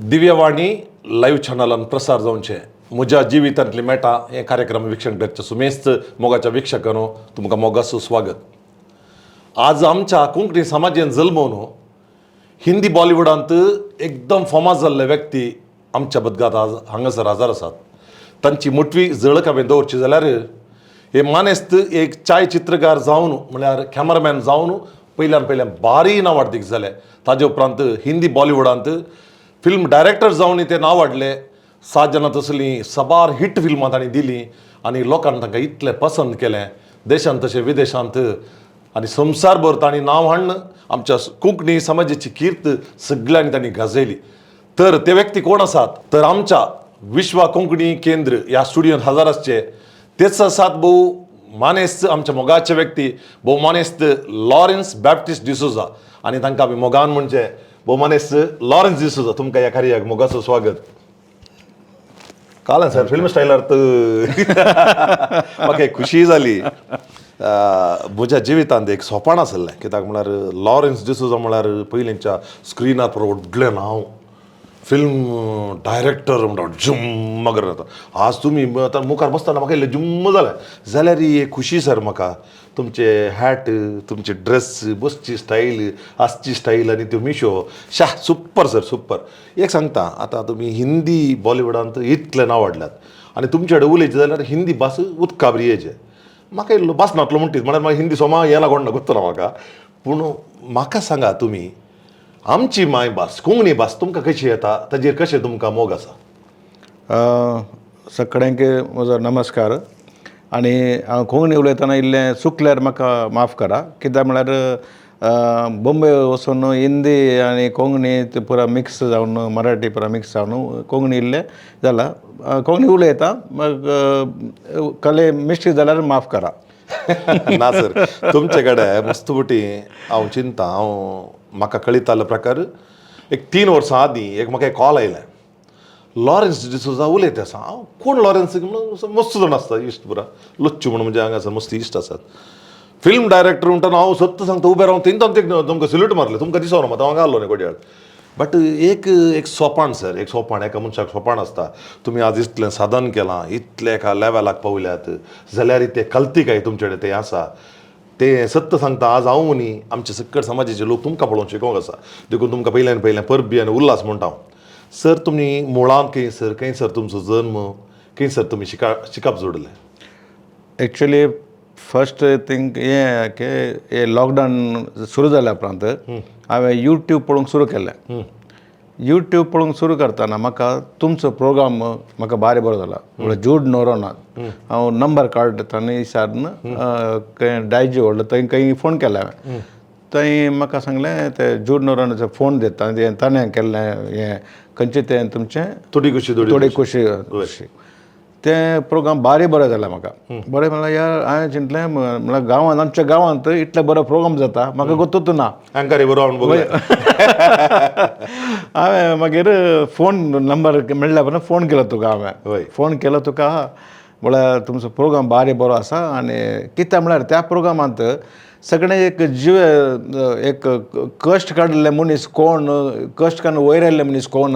Divyavani live चॅनलान प्रसार जावचे म्हज्या जिवितांतली मेटा हे कार्यक्रम वीक्षण करचे सुमेस्त मोगाच्या वीक्षकांनो तुमकां मोगाचो स्वागत। आज आमच्या कोंकणी समाजान जल्मवन हिंदी बॉलिवूडांत एकदम फामाद जाल्ले व्यक्ती आमच्या बदगांत आज हांगासर हजर आसात। तांची मोठवी जळक हांवें दवरची जाल्यार हे मानेस्त एक छायाचित्रकार जावन म्हळ्यार कॅमेरामॅन जावन पयल्यान बारी नांव वाडतीक जालें। ताजे उपरांत हिंदी बॉलिवूडांत फिल्म डायरेक्टर जावन ते नांव वाडलें। 7 जनां तसलीं सबार हिट फिल्मां तांणी दिलीं आनी लोकांनी तांकां इतलें पसंद केलें देशांत तशें विदेशांत आनी संवसारभर तांणी नांव हाडून आमच्या कोंकणी समाजाची कीर्त सगळ्यांनी तांणी गाजयली। तर ते व्यक्ती कोण आसात तर आमच्या विश्वा कोंकणी केंद्र ह्या स्टुडियोन हजर आसचे तेच आसात भोव मानेस्त आमच्या मोगाचे व्यक्ती भोव मानेस्त लॉरेन्स बॅप्टिस्ट डिसोजा आनी तांकां आमी मोगान म्हणजे भोव मानेस्त लॉरेन्स डिसोजा तुमकां ह्या कार्याक मोगाचो स्वागत। काल सर फिल्म स्टायलार म्हाका एक खुशी जाली। म्हज्या जिवितांत एक सोपान आसलें कित्याक म्हळ्यार लॉरेन्स डिसोजा म्हळ्यार पयलींच्या स्क्रिनार व्हडलें नांव फिल्म डायरेक्टर म्हणटा जुम्म करता। आज तुमी आतां मुखार बसतना म्हाका इल्लें जुम्म जालें जाल्यार ही एक खुशी सर म्हाका तुमचे हॅट तुमचे ड्रेस बसची स्टाईल आसची स्टाईल आनी त्यो Meesho Shah super sir super. एक सांगता आतां तुमी हिंदी बॉलिवूडांत इतलें नांव वाडल्यात आनी तुमचे कडेन उलयचे जाल्यार हिंदी भास उदकाब्रियेचे। म्हाका इल्लो भास नातलो म्हणटीत म्हळ्यार म्हाका हिंदी सोमा हें लागोन ना गुत्तलो म्हाका। पूण म्हाका सांगा तुमी आमची मायभास कोंकणी भास तुमकां कशी येता ताजेर कशें तुमकां मोग आसा? सगळ्यांक म्हजो नमस्कार आनी हांव कोंकणी उलयतना इल्लें चुकल्यार म्हाका माफ करा कित्याक म्हळ्यार बॉम्बे वचून हिंदी आनी कोंकणी पुरा मिक्स जावन मराठी पुरा मिक्स जावन कोंकणी इल्लें जाला। कोंकणी उलयता कले मिस्टेक जाल्यार माफ करा। ना सर तुमचे कडेन मस्तुबटी हांव चिंता म्हाका कळिताले प्रकार एक 3 वर्सां आदीं एक म्हाका एक कॉल आयलें लॉरेन्स डिसोजा उलयता आसा। हांव कोण लॉरेन्स मस्त जाण आसता इश्ट पुरा लच्चू म्हणून म्हणजे हांगासर मस्त इश्ट आसात। फिल्म डायरेक्टर म्हणटा हांव सत्य सांगता उबें रावन तेंच्यान तुमकां सल्यूट मारलें तुमकां दिसना मात हांव घालो न्ही कोड्याळ। बट एक सोपान सर एक सोपान एका मनशाक सोपान आसता। तुमी आज इतलें साधन केलां इतले एका लेवलाक पावल्यात जाल्यार ते कल्तीकाय तुमचे कडेन तें आसा ते सत्य सांगता। आज हांव न्ही आमचे सकयल समाजाचे लोक तुमकां पळोवन शिकोवंक आसा देखून तुमकां पयल्यान परबी आनी उल्हास म्हणटा हांव। सर तुमी मुळांत खंय सर तुमचो जल्म खंय सर तुमी शिकप जोडलें? एक्चुअली फर्स्ट थिंग हें की हे लॉकडावन सुरू जाल्या उपरांत हांवें यूट्यूब पळोवंक सुरू केलें। यूट्यूब पळोवंक सुरू करतना म्हाका तुमचो प्रोग्राम म्हाका बारी बरो जाला म्हळ्यार जूड नोरोनाथ हांव नंबर कार्ड तांणी विचारून डायजी व्हडलो थंय खंय फोन केलो हांवें थंय म्हाका सांगलें ते जूड नोरोनाचो फोन दिता ताणें केल्लें हें खंयचें तें तुमचें थोडी खुशी तें प्रोग्राम बारी बरें जालें म्हाका बरें म्हळ्यार यार हांवें चिंतलें म्हळ्यार गांवांत आमच्या गांवांत इतले बरो प्रोग्राम जाता म्हाका गोतूच ना। अँकरी बरो हांवें मागीर फोन नंबर मेळ्ळ्या उपरांत फोन केलो तुका हांवें फोन केलो तुका म्हळ्यार तुमचो प्रोग्राम बारी बरो आसा आनी कित्याक म्हळ्यार त्या प्रोग्रामांत सगळें एक जीव एक कश्ट काडिल्ले मनीस कोण कश्ट काडून वयर आयिल्ले मनीस कोण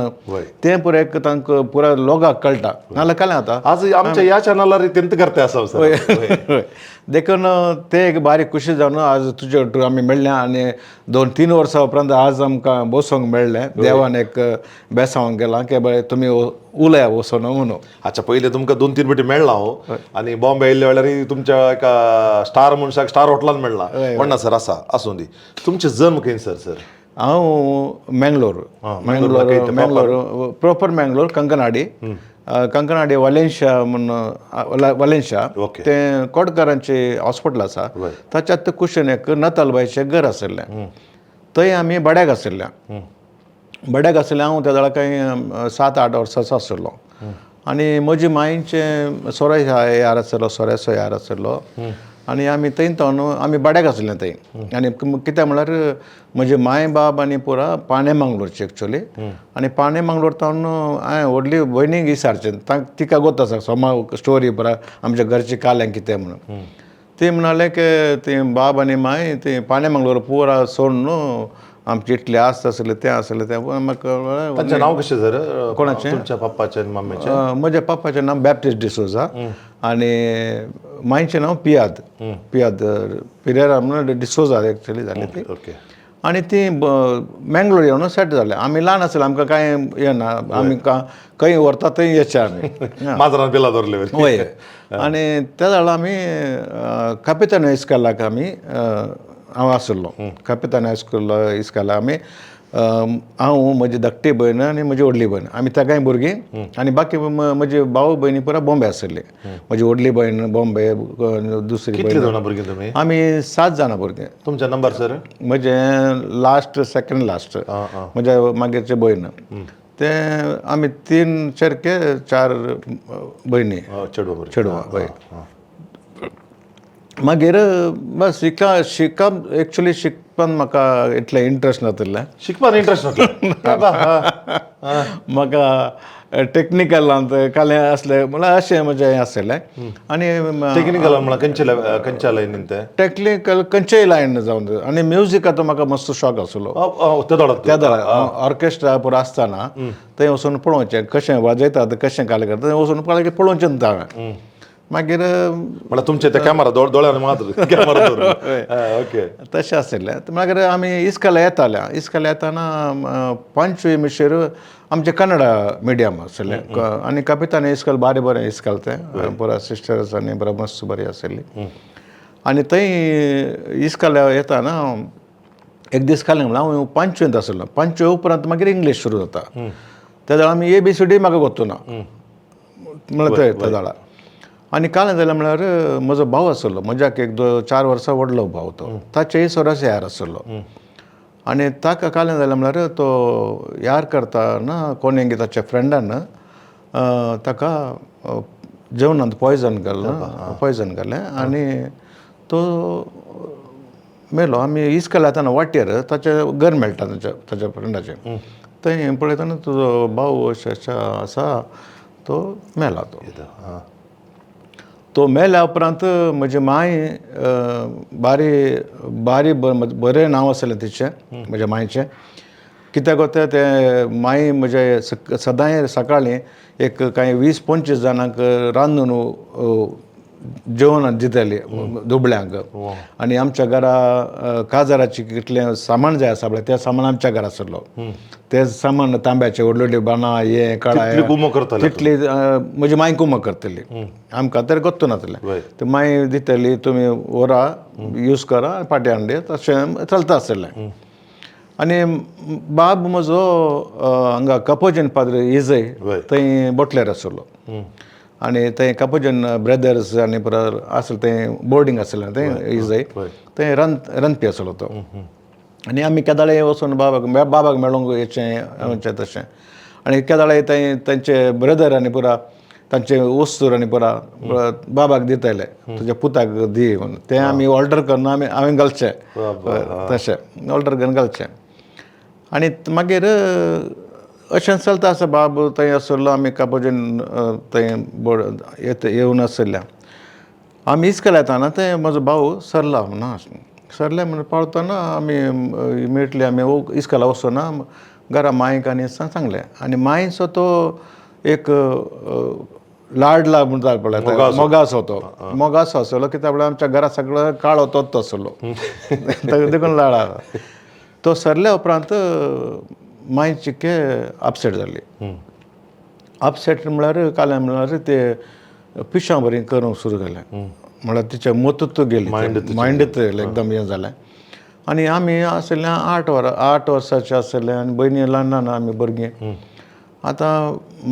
तें पुरो एक तांकां पुरा लोकांक कळटा नाल्यार कळ्ळें आतां आज आमच्या ह्या चॅनलार तेंत करते आसा सर देखून तें एक बारीक खुशी जावन आज तुजे आमी मेळ्ळ्या आनी 2-3 वर्सां उपरांत आज आमकां बसोंक मेळ्ळें देवान एक बेसांवंक गेलां की बाय तुमी उलया वचून म्हणून। अच्छा पयलीं तुमकां 2-3 फावटी मेळ्ळा हांव आनी बॉम्बे आयिल्ले वेळार तुमच्या एका स्टार मनशाक स्टार हॉटलान मेळ्ळा म्हणना सर आसा आसूं दी। तुमचे जल्म खंय सर? हांव मंगलोर प्रॉपर मंगलोर कंकनाडी वालेन्शिया म्हणून वालेन्शिया तें कोडकारांचे हॉस्पिटल आसा ताच्यात कुशीन एक नतालबाईचें घर आशिल्लें थंय आमी भाड्याक आशिल्ले हांव त्या वेळार काही 7-8 वर्सांचो आशिल्लो आनी म्हजी मांयचें सोऱ्या यार आशिल्लो सोऱ्याचो यार आशिल्लो आनी आमी थंय आमी भाड्याक आशिल्लें थंय आनी कित्याक म्हळ्यार म्हजे माय बाब आनी पुरा पाणे मंगलोरचे एक्चुअली आनी पाणे मंगलोर तावन हांवें व्हडली भयणीक विचारचें तिका गोत आसा सोमा स्टोरी पुरा आमच्या घरची काल्यां कितें म्हणून ते म्हणाले की ते बाब आणि माय ते पाण्यामंगलोर पुरा सोडून आमचे इटले आस्त असले ते असले ते मग त्यांचं नाव कसे जर कोणाचे? तुमच्या पप्पाचे आणि मम्मीचे? माझ्या पप्पाचे नाव बॅप्टिस्ट डिसोजा आणि माईंचे नाव पियाद पिरेरा म्हणून डिसोजा ॲक्च्युली झाले ते. ओके. आणि ती मँगलोर येऊन सेट झाले. आम्ही लहान असेल आमकां काय येना आम्ही खंय व्हरता थंय येचे आमी माजरान बिला धरले होय. आणि त्या वेळा आमी कापितान इस्कॉलाक आमी हांव आसलो. कापितान हायस्कूल इस्कॉला आमी हांव म्हजी धाकटी भयण आनी म्हजी व्हडली भयण आमी तेगाय भुरगीं आनी बाकी म्हजे भाव भयणी पुरा बॉम्बे आसले. म्हजी व्हडली भयण बॉम्बे दुसरी कितली भयण जाणां भुरगीं तुमी? आमी 7 जाणां भुरगे. तुमचा नंबर सर? म्हजे लास्ट सेकंड लास्ट म्हज्या मागीरचे भयण ते आमी 3 चेडके 4 भयणी चेडवां हय. मागीर बस शिकप एक्चुली शिकपान म्हाका इतलें इंट्रस्ट नासलें. शिकपान इंट्रस्ट नासलो? म्हाका टेक्निकलांत कालें असलें म्हळ्यार अशें म्हजें हें आसलें. आनी टेक्निकल म्हळ्यार खंयच्या लायनीन ते? टेक्निकल खंयच्याय लायन जावन आनी म्युजिकाचो म्हाका मस्त शॉक आसलो. त्या ऑर्केस्ट्रा पुरो आसतना थंय वचून पळोवचें कशें वाजयतात कशें काल करता थंय वचून पळोवचें हांवें. मागीर म्हळ्यार तुमचे ते कॅमेरा दोळ्यान मात्र कॅमेरा ओके तशें आसलें. मागीर आमी इस्कॉला येताना 5वी मिशेर आमचें कन्नडा मिडियम आसलें आनी कापितान इस्कॉल बरें इस्कॉल तें पुरा सिस्टर्स आनी बरें मस्त बरी आसली. आनी थंय इस्कॉला येताना एक दीस कालें म्हणल्यार हांव 5वींत आसलो. 5वी उपरांत मागीर इंग्लीश सुरू जाता. त्या वेळार आमी ABCD म्हाका गोतूना म्हळ्यार थंय त्या वेळार. आनी कालें जालें म्हळ्यार म्हजो भाव आसलो म्हज्याक 1-4 वर्सां व्हडलो भाव तो ताचेय सोरास यार आसलो. आनी ताका कालें जालें म्हळ्यार तो यार करतना कोणेंय ताच्या फ्रेंडान ताका जेवणांत पॉयजन घालें आनी तो मेलो. आमी इस्कॉला येताना वाटेर ताचें घर मेळटा ताच्या फ्रेंडाचें. थंय पळयतना तुजो भाव अशें आसा तो मेला. तो मेल्या उपरांत म्हजी माय बरें नांव आसलें तिचें म्हज्या मांयचें. कित्याक ते माय म्हजे सदांय सकाळीं एक कांय 20-25 जाणांक रांदून जेवण दिताली दुबळ्यांक. आनी आमच्या घरा काजाराची कितलें सामान जाय आसा पळय तें सामान आमच्या घरा आसलो. तें सामान तांब्याचें व्हडली व्हडली बाणां हें कळाय तितली म्हजी माय कुमक करतली. आमकां तर गोत्तू नासलें. ते माय दितली तुमी व्हरा यूज करा फाटीं हाडली तशें चलता आसलें. आनी बाब म्हजो हांगा कापोजीन पाद्र इजय थंय बोटल्यार आसलो. आनी थंय कापोजीन ब्रदर्स आनी पुरो आसलें थंय बोर्डींग आसलें थंय इजय थंय रांदपी आसलो तो. आनी आमी केदाळे वचून बाबाक मेळूंक येचें तशें. आनी केदाळे थंय तांचे ब्रदर आनी पुरा तांचे वस्तूर आनी पुरा बाबाक दिताले तुज्या पुताक दी म्हणून. तें आमी ऑर्डर करून हांवें घालचें तशें ऑर्डर करून घालचें. आनी मागीर अशें चलता आसा बाब थंय आसलो. आमी कापोजीन थंय येवन आसलें. आमी इस्कॉला येताना थंय म्हजो भाव सरला म्हणून सरले म्हणून पावतना आमी इमिडियटली आमी इस्कॉला वचूना घरा मांयक आनी सांगलें. आनी मांयचो तो एक लाडला म्हणून जाय पडलें मोगासो तो मोगासो आसलो. कित्याक म्हळ्यार आमच्या घरा सगळो काळो तोच आसलो देखून लाडा. तो सरल्या उपरांत मांय चिक्के अपसेट जाली. अपसेट म्हळ्यार कालें म्हळ्यार ते पिश्यां बरी करूंक सुरू केलें. म्हळ्यार तिचें मतूच गेली मायंडूच एकदम हें जालें. आनी आमी आसलें 8 वर्साचें आसलें आनी भयणी ल्हान आमी भुरगीं. आतां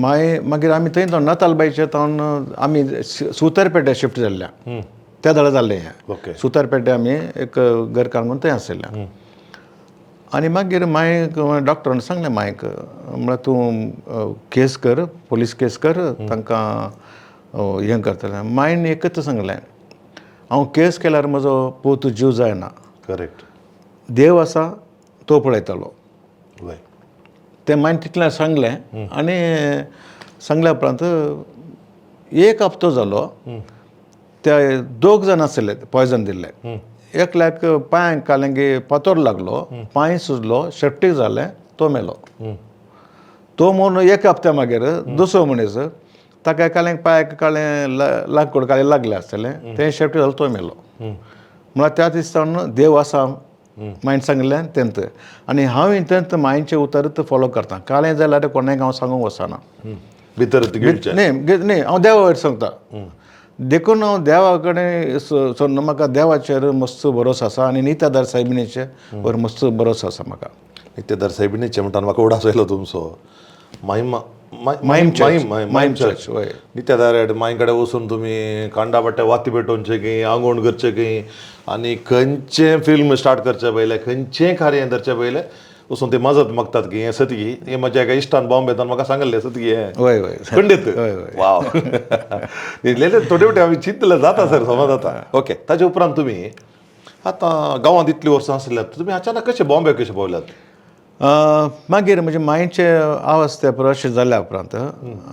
मागीर आमी थंय नतालबाईचे जावन आमी सुतारपेटे शिफ्ट जाल्ल्या. त्या वेळार जाल्लें हें. सुतारपेटे आमी एक घर काडून थंय आसलें. आनी मागीर मांयक डॉक्टरान सांगलें मांयक म्हळ्यार तूं केस कर पुलीस केस कर तांकां हें करतलें. मांयन एकच सांगलें हांव केस केल्यार म्हजो पूत जीव जायना. करेक्ट. देव आसा तो पळयतलो. तें मांयन तितलें सांगलें. आनी सांगल्या उपरांत 1 हप्तो जालो. ते 2 जाण आसले पॉयझन दिल्ले एकल्याक पांयांक कालंगी पतोर लागलो पांय सुजलो सेप्टीक जालें तो मेलो तो म्हणून 1 हप्त्या मागीर दुसरो मनीस ताका कालेंक पांयाक काळें लागकोड काळें लागलें आसतलें तें सेप्टीक जालो तो मेलो म्हळ्यार त्या दिसतान देव आसा मायंड सांगलें तेंत आनी हांव तेंत मायंडचें उतरत फॉलो करता काळें जाल्यार कोणाक हांव सांगूंक वचना भितर न्ही हांव देवा वयर सांगता देखून हांव देवा कडेन म्हाका देवाचेर मस्त भरोस आसा आनी नित्यादार साहेबिणीचे वर मस्त भरोस आसा म्हाका नित्यादार साहेबिणीचे म्हणटा म्हाका उडास येयलो तुमचो मायम चर्च हय नित्यादार माय कडेन वचून तुमी कांडा बट्टे वाती पेटोवचे की आंगोण करचे की आनी खंयचें फिल्म स्टार्ट करचे पयले खंयचें कार्य धरचे पयले वचून ते मजत मागतात की हें सतगी हें म्हज्या एका इश्टान बॉम्बेतान म्हाका सांगलें सतगी हें हय हय खंडीत वाव थोडे वटे आमी चिंतले जाता सर समज जाता ओके ताचे उपरांत तुमी आतां गांवांत इतलीं वर्सां आसल्यात तुमी अचानक कशे बॉम्बे कशे पावल्यात मागीर म्हजे मायंडचे अवस्थे पर अशें जाल्या उपरांत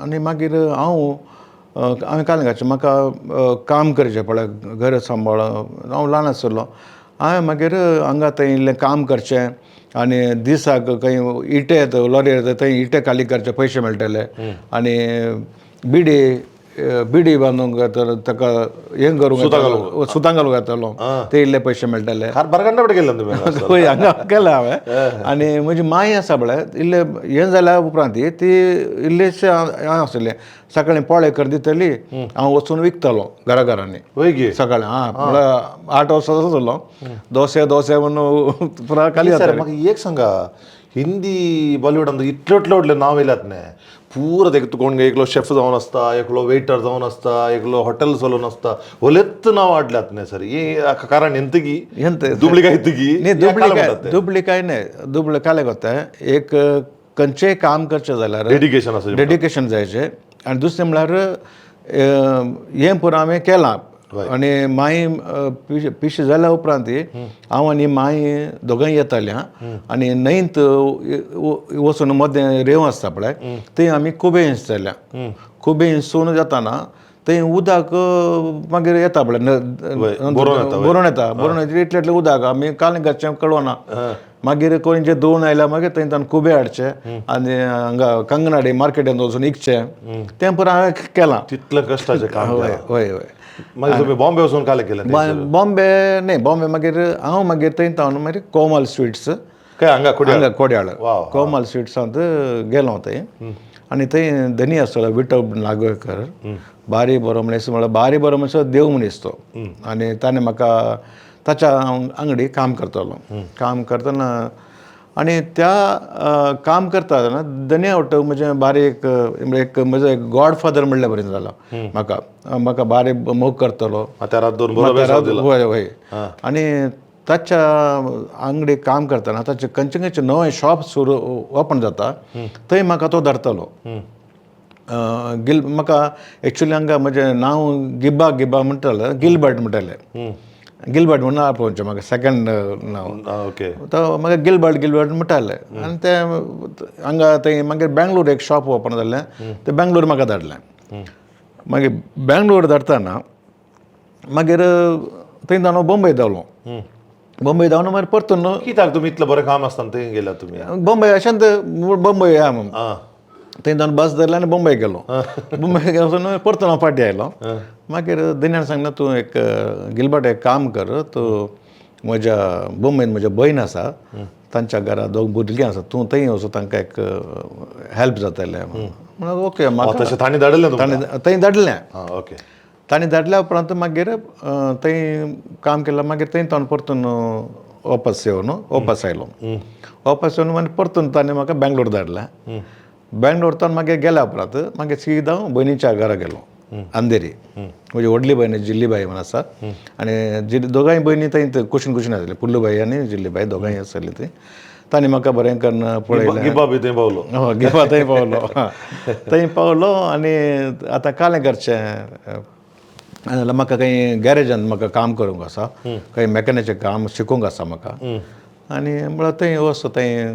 आनी मागीर हांवें कालंगाचें म्हाका काम करचें पडलें घर सांबाळून हांव ल्हान आसलो हांवें मागीर हांगा थंय इल्लें काम करचें आनी दिसाक खंय इटे येता लॉरी येता थंय इटे खाली करचे पयशे मेळटले आनी बिडी बांदूंक तर ताका हें करूंक सुतां घालूंक येतालो ते इल्ले पयशे मेळटले बारगांडा कडेन गेले तुमी हय हांगा केला हांवें आनी म्हजी माय आसा पळय इल्लें हें जाल्या उपरांत ती इल्लेशें हांव आसलें सकाळीं पोळे कर दितली हांव वचून विकतालो घराघरांनी वय गे सकाळीं म्हळ्यार 8 वर्सां जालो दोसे म्हणून पुरा खाली सर म्हाका एक सांगा हिंदी बॉलिवूडांत इतले व्हडले नांव येयल्यात न्ही पूरा ते कोण एकलो शेफ जावन आसता एकलो वेटर जावन आसता एकलो हॉटेल चलोवन आसता होलेच नांव वाडल्यात न्ही सर हे कारण ಎಂತಗಿ दुबळी काय न्ही दुबळे काले गोता एक खंयचेंय काम करचें जाल्यार डेडिकेशन जायचें आनी दुसरें म्हळ्यार हें पुरो हांवें केलां आनी माय पिशे जाल्या उपरांत हांव आनी माय दोगांय येतालीं आनी न्हंयत वचून मदें रेंव आसता पळय थंय आमी खुबे इंचल्या खुबे इंचून जाताना थंय उदक मागीर येता पळय भरून येता इतलें उदक आमी कालें घरचें कळवना मागीर कोणचे दोन आयल्यार मागीर थंयच्यान खुबे हाडचे आनी हांगा कंगनाडे मार्केटांत वचून विकचें तें पुरो हांवें केलां तितलें कश्टाचें काम हय हय मागीर तुमी बॉम्बे वचून कालें केलें बॉम्बे मागीर हांव मागीर थंय मागीर कोमल स्वीट्स काय हांगा कोड्याळ कोमल स्वीट्सांत गेलो थंय आनी थंय धनी आसतलो विठो नागवेकर बारी बरो मनीस म्हळ्यार बारी बरो मनीस देव मनीस तो आनी ताणें म्हाका ताच्या आंगडी काम करतना आनी त्या काम करतना धनी आवडटा म्हणजे बारीक एक म्हजो एक गॉडफादर म्हणल्यार बरें जालो म्हाका बारीक मोग करतलो हय हय आनी ताच्या आंगडी काम करतना ताचे खंयचे खंयचे नवें शॉप सुरू ओपन जाता थंय म्हाका तो धरतलो म्हाका एक्चुली हांगा म्हजें नांव गिबा म्हणटाले गिलबर्ट म्हणटाले गिलबर्ट म्हणून आपोवचें म्हाका सेकंड नांव ओके तो म्हाका गिलबर्ट म्हणटाले आनी ते हांगा थंय मागीर बेंगलोर एक शॉप ओपन जाल्लें तें बेंगलोर म्हाका धाडलें मागीर बेंगलोर धाडटाना मागीर थंय हांव बॉम्बे देवलो बॉम्बे धांवन मागीर परतून कित्याक तुमी इतलें बरें काम आसतना थंय गेल्यात तुमी बॉम्बे अशेंत बॉम्बे या म्हणून थंय जावन बस धरलें आनी बॉम्बे गेलो बॉम्बे वचून परतून हांव फाटीं आयलो मागीर धन्यान सांगलें तूं एक गिलबर्ट एक काम कर तूं म्हज्या बॉम्बेन म्हज्या भयण आसा तांच्या घरा दोग भुरगीं आसा तूं थंय वचून तांकां एक हेल्प जातलें म्हणून ओके म्हाका ताणें धाडलें थंय धाडलें ओके ताणें धाडल्या उपरांत मागीर थंय काम केलें मागीर थंय तावन परतून वापस येवन वापस आयलो वापस येवन मागीर परतून ताणें म्हाका बेंगलोर धाडलें बेंगलोरतान मागीर गेल्या उपरांत मागीर सीदा भयणीच्या घरा गेलो अंधेरी म्हजी व्हडली भयण जिल्लीबाई म्हणून आसा आनी दोगांय भयणी थंय कुशीन आसले पुल्लूबाई आनी जिल्लीबाई दोगांय आसली थंय तांणी म्हाका बरें करून पळयलें गिबा थंय पावलो गिबा थंय पावलो थंय पावलो आनी आतां कालें करचें जाल्यार म्हाका खंय गॅरेजान म्हाका काम करूंक आसा खंय मॅकॅनिकाचें काम शिकूंक आसा म्हाका आनी म्हळ्यार थंय वचो थंय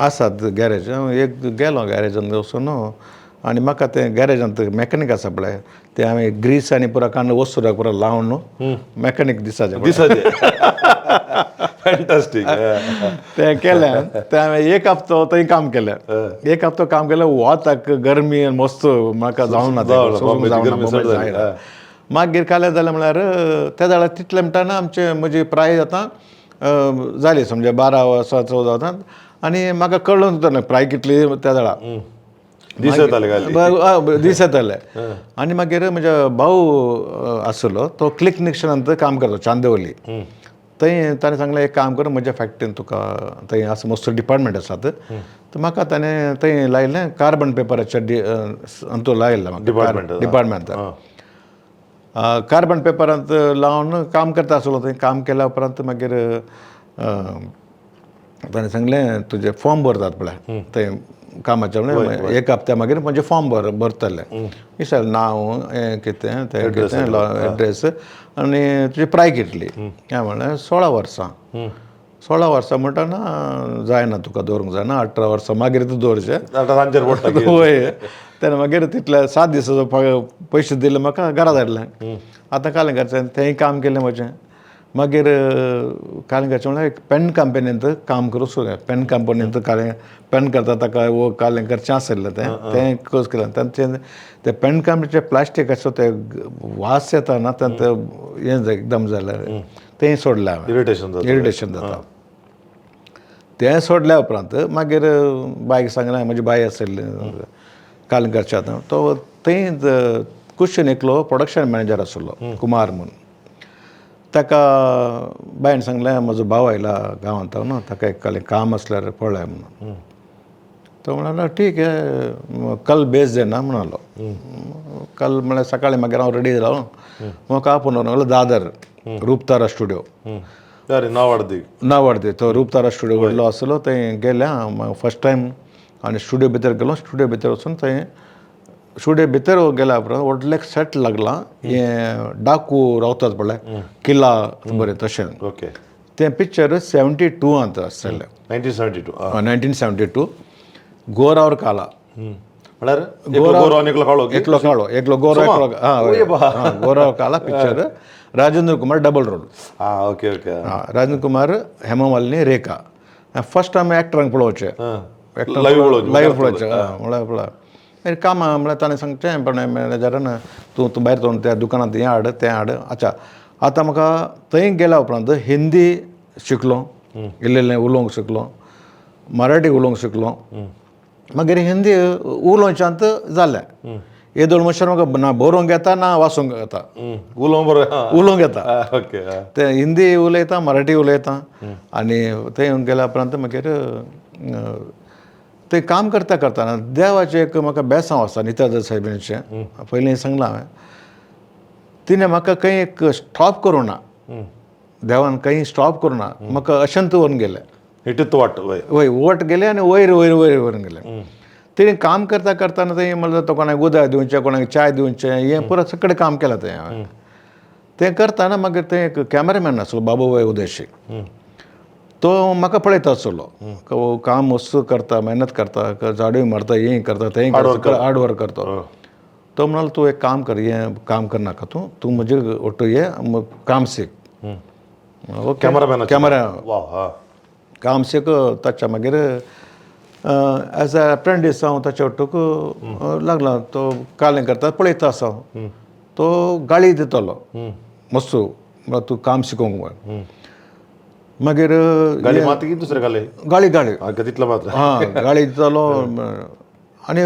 आसात गॅरेज एक गेलो गॅरेजान वचून आनी म्हाका तें गॅरेजांत मॅकॅनीक आसा पळय ते हांवें ग्रीस आनी पुरा कांड वस्तू पुरा लावन न्हू मॅकॅनीक दिसाचें दिसाचे फॅन्टास्टीक तें केलें तें हांवें एक हप्तो थंय काम केलें एक हप्तो काम केलें वोताक गरमी मस्त म्हाका जावना जायना मागीर कालें जालें म्हळ्यार त्या जाल्यार तितले म्हणटाना आमचे म्हजी प्राय आतां जाली समजा 12 वर्सां 14 वर्सां आनी म्हाका कळून सुद्दां प्राय कितली त्या जाळा दीस येताले दीस येताले आनी मागीर म्हजो भाऊ आसलो तो क्लिनिक्शनांत काम करता चांदवली थंय ताणें सांगलें एक काम कर म्हज्या फॅक्ट्रीन तुका थंय आसा मस्त डिपार्टमेंट आसात तर म्हाका ताणें थंय लायलें कार्बन पेपराच्या हातूंत लायलें म्हाका डिपार्टमेंटांत कार्बन पेपरांत लावन काम करता आसलो थंय काम केल्या उपरांत मागीर ताणें सांगलें तुजे फॉर्म भरतात पळय थंय कामाचें म्हणजे एक हप्त्या मागीर म्हजें फॉर्म भरतलें विचारलें नांव हें कितें तें कितें एड्रेस आनी तुजी प्राय कितली हें म्हणलें 16 वर्सां 16 वर्सां म्हणटाना जायना तुका दवरूंक जायना 18 वर्सां मागीर तूं दवरचें वय तेन्ना मागीर तितले 7 दिसाचो पयशे दिले म्हाका घरा धाडलें आतां कालें करचें तेंय काम केलें म्हजें मागीर कालें करचें म्हळ्यार एक पेन कंपनींत काम करूं सुरू पेन कंपनींत कालें पेन करता ताका कालें करचें आसलें तें कोर्स केलें तांचें तें पेन कंपनीचें प्लास्टीक आसा तें वास येता ना तें हें एकदम जाल्यार तें सोडलें हांवें इरिटेशन जाता तें सोडल्या उपरांत मागीर बायक सांगलें म्हजी बाय आसली कालें करचें आतां तो थंय कुशन एकलो प्रोडक्शन मॅनेजर आसलो कुमार म्हणून ताका बायन सांगलें म्हजो भाव आयला गांवांत न्हू ताका एक कालें काम आसल्यार पळय म्हणून तो म्हणालो ठीक आहे कल बेस देना म्हणालो कल म्हळ्यार सकाळीं मागीर हांव रेडी जालो म्हाका आपूण व्हरलो दादर रूपतारा स्टुडियो नावार्दी तो रूपतारा स्टुडियो व्हडलो आसलो थंय गेले फर्स्ट टायम आनी स्टुडियो भितर गेलो स्टुडियो भितर वचून थंय स्टुडियो भितर गेल्या उपरांत व्हडलें सेट लागलां हें डाकू रावतात पळय किल्ला बरें तशें तें पिक्चर 72 आसलें 1972 गोरावर काला एकलो गोरावर काला picture Rajendra Kumar double role Rajendra Kumar Hemamalini Rekha first time एक्टरांक पळोवचें लायव्ह पळोवचें म्हळ्यार कामां म्हळ्यार ताणें सांगचें पण मॅनेजरान तूं भायर तो त्या दुकानांत हें हाड तें हाड अच्छा आतां म्हाका थंय गेल्या उपरांत हिंदी शिकलो इल्लें उलोवंक शिकलो मराठी उलोवंक शिकलो मागीर हिंदी उलोवच्यांत जालें येदोळ मातशें म्हाका ना बरोवंक येता ना वाचूंक येता उलोवंक येता तें हिंदी उलयता मराठी उलयता आनी थंय गेल्या उपरांत मागीर तें काम करता करतना देवाचें एक म्हाका बेसांव आसा नित्यानंद साहेबाचें पयलीं सांगलां हांवें तिणें म्हाका खंय एक स्टॉप करूं ना देवान खंय स्टॉप करूं ना म्हाका अशंत व्हरून गेलें वय वट गेलें आनी वयर वयर वयर व्हरून गेलें तेणें काम करता करतना थंय म्हणल्यार तो कोणाक उदक दिवचें कोणाक चाय दिवचें हें पुरो सगळें काम केलां थंय हांवें तें करतना मागीर थंय एक कॅमेरामॅन आसलो बाबूभाई उदेशी तो म्हाका पळयता आसलो काम मस्त करता मेहनत करता झाडूय मारता हें करता तें हार्ड वर्क करता तो म्हणालो तूं एक काम कर हें काम करनाका तूं म्हजे ओटो ये काम सीख कॅमेरा काम सीख ताच्या मागीर एज अ एप्रेंटीस हांव ताच्या ओटोक लागला तो कालें करता पळयता आसा तो गाळी दितलो मस्त तूं काम शिकोवंक मागीर गाळी गाळी दितलो आनी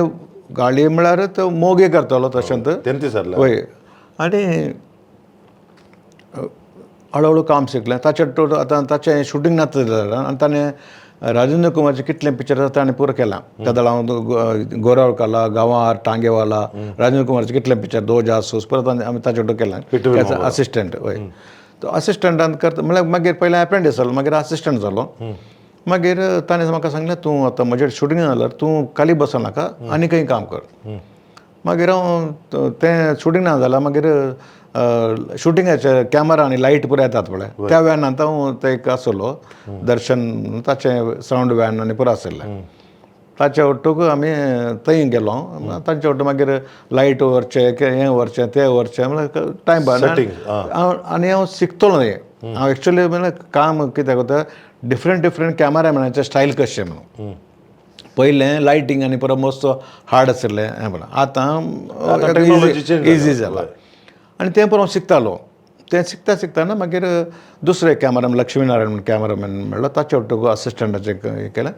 गाळी म्हळ्यार तो मोगे करतलो तशेंत वय आनी हळू हळू काम शिकलें ताचें आतां ताचें शुटींग नात आनी ताणें राजेंद्र कुमारचें कितलें पिक्चर आसा ताणें पुरो केलां त्या दळा हांव गोरावर काला गांवार टांगेवाला राजेंद्र कुमारचें कितलें पिक्चर दो जासूस परत आमी ताचे वांटो केलां असिस्टंट वय तो असिस्टंटान करता म्हळ्यार मागीर पयलें एप्रेंटीस जालो मागीर असिस्टंट जालो मागीर ताणें म्हाका सांगलें तूं आतां म्हजें शुटींग जाल्यार तूं खाली बसनाका आनी खंय काम कर मागीर हांव तें शुटींग ना जाल्यार मागीर शुटिंगाचे कॅमेरा आनी लायट पुरो येतात पळय त्या वॅनांत हांव ते एक आसलो दर्शन ताचें सावंड वॅन आनी पुरो आसलें ताचे वट्टूक आमी थंय गेलो तांचे वट्ट मागीर लायट व्हरचें हें व्हरचें तें व्हरचें म्हळ्यार टायम Setting, आनी हांव शिकतलो न्ही हांव एक्चुली म्हळ्यार काम कित्याक कोत्ता डिफरंट कॅमेरामॅनाचे स्टायल कशें म्हणून पयलें लायटींग आनी परत मस्त हार्ड आशिल्लें हें म्हणून आतां technology change इजी जाला आनी तें परत हांव शिकतालो तें शिकताना मागीर दुसरे कॅमेरामॅन लक्ष्मी नारायण म्हणून कॅमेरामॅन मेळ्ळो ताचे वट्टूक असिस्टंटाचें हें केलें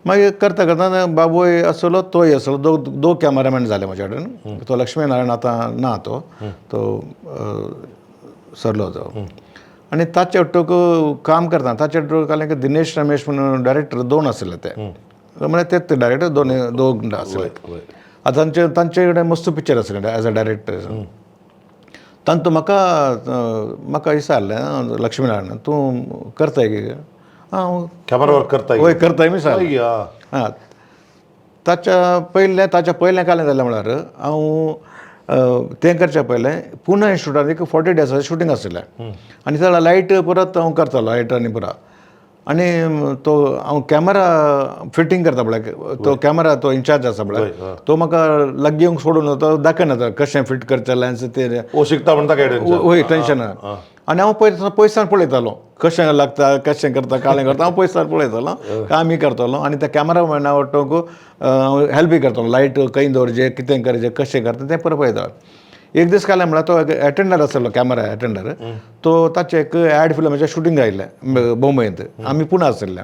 मागीर करता बाबूय आसलो तोय आसलो दोन कॅमेरामॅन जाले म्हाजे कडेन तो लक्ष्मी नारायण आतां ना तो सरलो तो आनी ताचे वट्टूक काम करता ताचे वट्टूक जालें दिनेश रमेश म्हणून डायरेक्टर दोन आसले ते म्हळ्यार तेच डायरेक्टर दोन आसले आतां तांचे कडेन मस्त पिक्चर आसले एज अ डायरेक्टर तांतूं म्हाका विचारलें लक्ष्मी नारायण तूं करताय की हांव कॅमेरा वर्क करताय वय करताय मी सांग हां ताच्या पयलें कालें जालें म्हळ्यार हांव तें करच्या पयलें पुना इन्स्टिट्यूटान एक 40 डेजाचें शूटिंग आसलें आनी ताका लायट परत हांव करतालो लायट आनी पुरा आनी तो हांव कॅमेरा फिटींग करता म्हळ्यार तो कॅमेरा तो इन्चार्ज आसा म्हळ्यार तो म्हाका लागीं येवंक सोडून तो दाखयना कशें फिट करचें लेन्स तें शिकता म्हणटा काय वय टेन्शन आनी हांव पयसान पळयतालो कशें लागता कशें करता काळें करता हांव पयसान पळयतालो कामी करतालो आनी त्या कॅमेरामॅना वट्टूक हांव हेल्पय करतालो लायट खंय दवरचें कितें करचें कशें करता तें परत पळयतालो एक दीस कालें म्हळ्यार तो एटेंडर आसलो कॅमेरा एटेंडर तो ताचें एक एड फिल्माचें शूटिंग आयिल्लें मुंबयंत आमी पुना आसले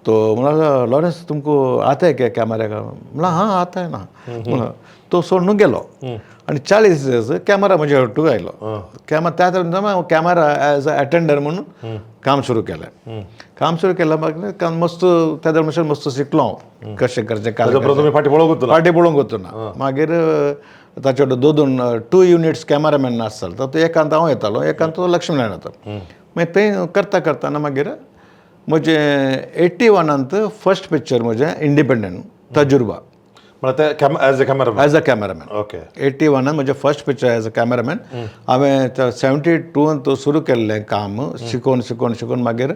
तो म्हणलो लॉरेंस तुमको आता है क्या कैमरा का म्हणला हाँ आता है ना म्हणलं तो सोडून गेलो आनी 40 दीस कॅमेरा म्हजे वट्टूक आयलो त्या कॅमेरा एज अ एटेंडर म्हणून काम सुरू केलें काम सुरू केलें मागीर मस्त त्या दरम्यान मस्त शिकलो हांव कशें करचें काय फाटी पळोवंक वचना मागीर ताचे वट्ट दोन 2 युनिट्स कॅमेरामॅन आसतालो तो एकांत हांव येतालो एकांत तो लक्ष्मी नारायण येतालो मागीर तें करताना मागीर म्हजें 81 फर्स्ट पिक्चर म्हजें इंडिपेंडंट तजुर्बा एज अ कॅमेरामॅन ओके 81 म्हजें first picture as a cameraman हांवें 72 सुरू केल्लें काम शिकून मागीर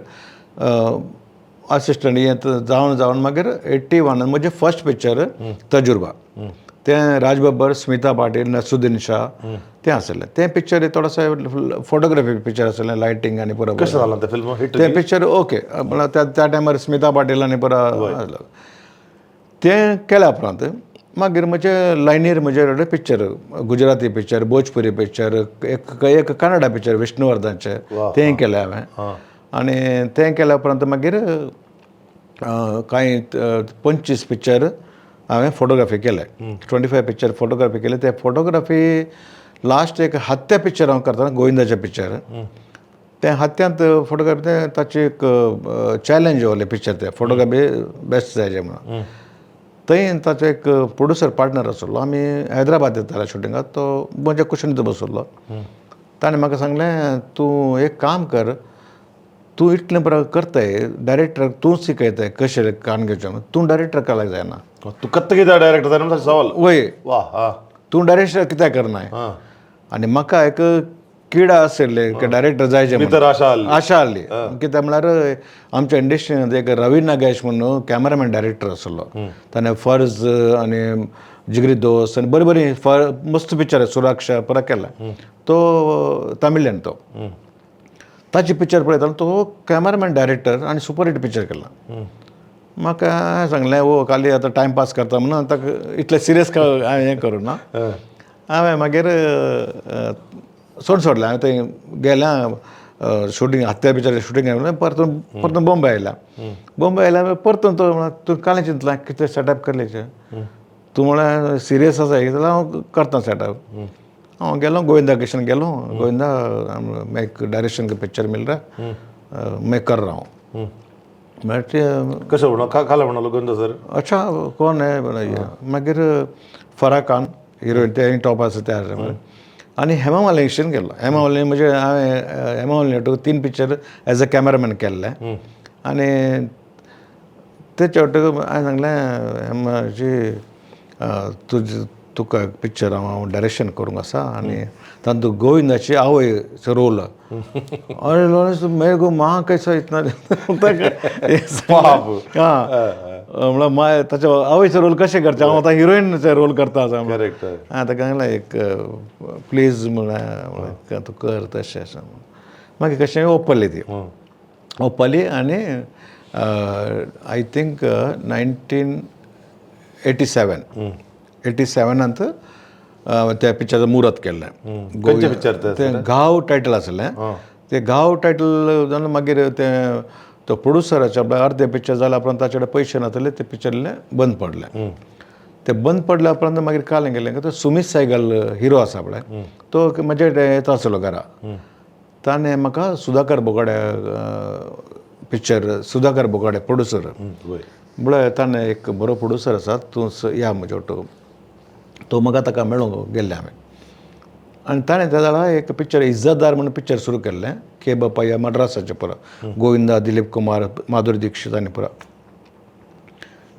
असिस्टंट हें जावन मागीर 81 म्हजें फर्स्ट पिक्चर तजुर्बा तें राज बब्बर स्मिता पाटील नसरुद्दीन शाह तें आसलें तें पिक्चर थोडोसो फोटोग्राफी पिक्चर आसलें लायटींग आनी पुरो कशें जालां तें फिल्म तें पिक्चर ओके म्हळ्यार त्या टायमार स्मिता पाटील आनी पुरो तें केल्या उपरांत मागीर म्हजे लायनीर म्हजे picture Gujarati picture Bhojpuri picture एक कन्नडा पिक्चर विष्णुवर्धनचें तें केलें हांवें आनी तें केल्या उपरांत मागीर कांय 25 पिक्चर हांवें फोटोग्राफी केले 25 पिक्चर फोटोग्राफी केले ते फोटोग्राफी लास्ट एक हत्या पिक्चर हांव करतालो गोविंदाचें पिक्चर तें हत्यांत फोटोग्राफी तें ताची एक चॅलेंज व्हरलें पिक्चर तें फोटोग्राफी बेस्ट जायचें म्हणून थंय ताचो एक प्रोड्युसर पार्टनर आसलो आमी हैदराबाद येताले शुटिंगाक तो म्हज्या कुशनीत बसलो ताणें म्हाका सांगलें तूं एक काम कर तूं इतलें बरें करताय डायरेक्टर तूं शिकयताय कशें काम घेवचें तूं डायरेक्टर कराक जायना तूं कत्त कित्याक डायरेक्टर जाय सवाल वय वा तूं डायरेक्टर कित्याक करनाय आनी म्हाका एक किडा आशिल्लें की डायरेक्टर जायचें भितर आशा आसली कित्याक म्हळ्यार आमच्या इंडस्ट्रीन एक रवी नागेश म्हणून कॅमेरामॅन डायरेक्टर आसलो ताणें फर्ज आनी जिगरी दोस्त आनी बरी मस्त पिक्चर सुरक्षा परत केला तो तमिळ्यान तो ताची पिक्चर पळयतालो तो कॅमेरामॅन डायरेक्टर आनी सुपर हिट पिक्चर केला म्हाका सांगलें वो खाली आतां टायमपास करता म्हणून ताका इतलें सिरियस हांवें हें करूं ना हांवें मागीर सोडलें हांवें थंय गेलें शुटींग हत्या पिक्चर शुटींग परतून बॉम्बे आयला परतून तो तूं कालें चिंतलां कितें सेटअप करलेचें तूं म्हळ्यार सिरियस आसा जाल्यार हांव करता सेटअप हांव गेलो गोविंदा किशन गेलो गोविंदा मैं एक डायरेक्शन का पिक्चर मिल रहा मैं कर रहा हूँ कशें म्हणून खाला म्हणलो गोविंदा सर अच्छा कोण है मागीर फराह खान हिरोईन ते टॉप आसा त्या आनी हेमा मालिनीशन गेलो हेमा मालिनी म्हणजे हांवें Hema Malini 3 picture as a cameraman केल्ले आनी तेचे वट्टूक हांवें सांगलें हेमाची तुका पिक्चर हांव डायरेक्शन करूंक आसा आनी तातूंत गोविंदाची आवयचो रोल अरे लॉरेंस मेरे को माँ कैसा इतना म्हळ्यार ताच्या आवयचो रोल कशें करचें हांव आतां हिरोईनचो रोल करता आसा करेक्ट ताका सांगलें एक प्लीज म्हळ्यार तूं कर तशें अशें मागीर कशें ओपली ती ओपली आनी आय थिंक 1987 त्या पिक्चराचो मुहूर्त केल्लें पिक्चर तें घाव टायटल आसलें तें घाव टायटल जावन मागीर तें तो प्रोड्युसराचे अर्धे पिक्चर जाल्या उपरांत ताचे कडेन पयशे नासले ते पिक्चर बंद पडलें तें बंद पडल्या उपरांत मागीर कालें गेलें तो सुमीत सहगल हिरो आसा पळय तो म्हजे येता आसलो घरा ताणें म्हाका सुधाकर बोगाडे पिक्चर सुधाकर बोगाडे प्रोड्युसर म्हळ्यार ताणें एक बरो प्रोड्युसर आसा तूं या म्हजे वांगडा तो म्हाका ताका मेळूंक गेल्ले हांवें आनी ताणें त्या वेळार एक पिक्चर इज्जतदार म्हणून पिक्चर सुरू केल्लें के बापाया मद्रासाचें पुरो गोविंदा दिलीप कुमार माधुरी दीक्षित आनी पुरो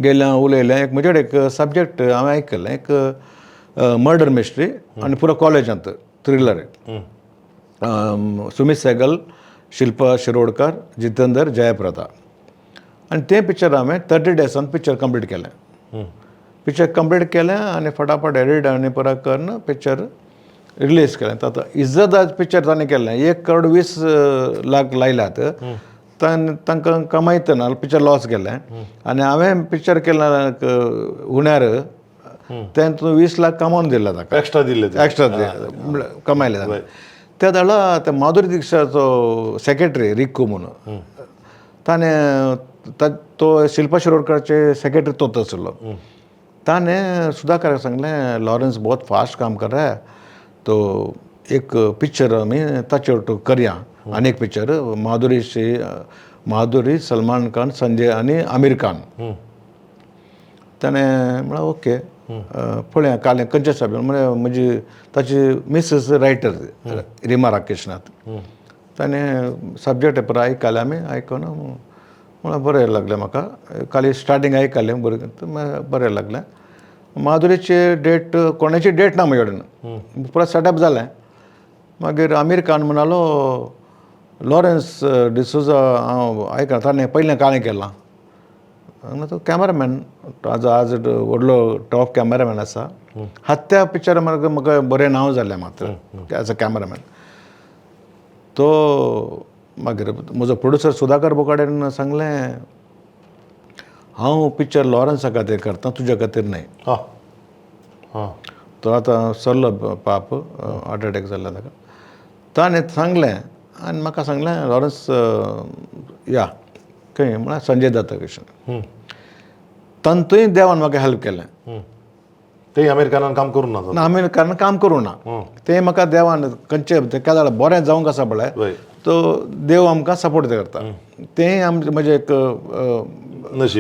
गेलें उलयलें एक म्हजे कडेन एक सब्जेक्ट हांवें आयकल्लें एक मर्डर मिस्ट्री आनी पुरो कॉलेजांत थ्रिलर सुमीत सहगल शिल्पा शिरोडकर जितेंद्र जयप्रदा आनी तें पिक्चर हांवें 30 डेजान पिक्चर कंप्लीट केलें पिक्चर कंप्लीट केलें आनी फटाफट एडिट आनी पुरो करून पिक्चर रिलीज केलें आतां इज्जतदार पिक्चर ताणें केल्लें 1,20,00,000 लायल्यात तांकां कमायत ना पिक्चर लॉस गेलें आनी हांवें पिक्चर केलें उण्यार तें 20 लाख कमावन दिले ताका एक्स्ट्रा कमायले त्या वेळार त्या माधुरी दीक्षाचो सेक्रेटरी रिक्कू म्हणून ताणें तो शिल्पा शिरोडकराचे सेक्रेटरी तोच आसलो ताणें सुधाकराक सांगलें लॉरेंस बहुत फास्ट काम कर रहा है तो एक पिक्चर आमी ताचे करया आनी एक पिक्चर माधुरी सलमान खान संजय आनी आमीर खान ताणें म्हळ्यार ओके पळया कालें खंयच्या साहेब म्हळ्यार म्हजी ताची मिसेस रायटर रिमा राकेशनाथ ताणें सब्जेक्ट पुरो आयकलें आमी आयकून म्हळ्यार बरें लागलें म्हाका खाली स्टार्टींग आयकलें बरें लागलें माधुरीची डेट कोणाची डेट ना म्हजे कडेन पुरो सेटअप जालें मागीर आमीर खान म्हणलो लॉरेंस डिसोजा हांव आयकना ताणें पयलें काळें केलां तो कॅमेरामॅन आज व्हडलो टॉप कॅमेरामॅन आसा हत्या पिक्चर म्हाका बरें नांव जालें मात्र एज अ कॅमेरामॅन तो मागीर म्हजो प्रोड्युसर सुधाकर बोगाडेन सांगलें हांव पिक्चर लॉरेंसा खातीर करता तुज्या खातीर न्हय तो आतां सरलो पाप हार्ट अटॅक जाल्लो ताका ताणें सांगलें आनी म्हाका सांगलें लॉरेंस या खंय म्हळ्यार संजय दत्त कृष्ण तांतूय देवान म्हाका हेल्प केलें ते अमेरिकान काम करूं ना अमेरिकान काम करूं ना तें म्हाका देवान खंयचे त्या वेळार बरें जावंक आसा पळय तो देव आमकां सपोर्ट करता तें म्हजें एक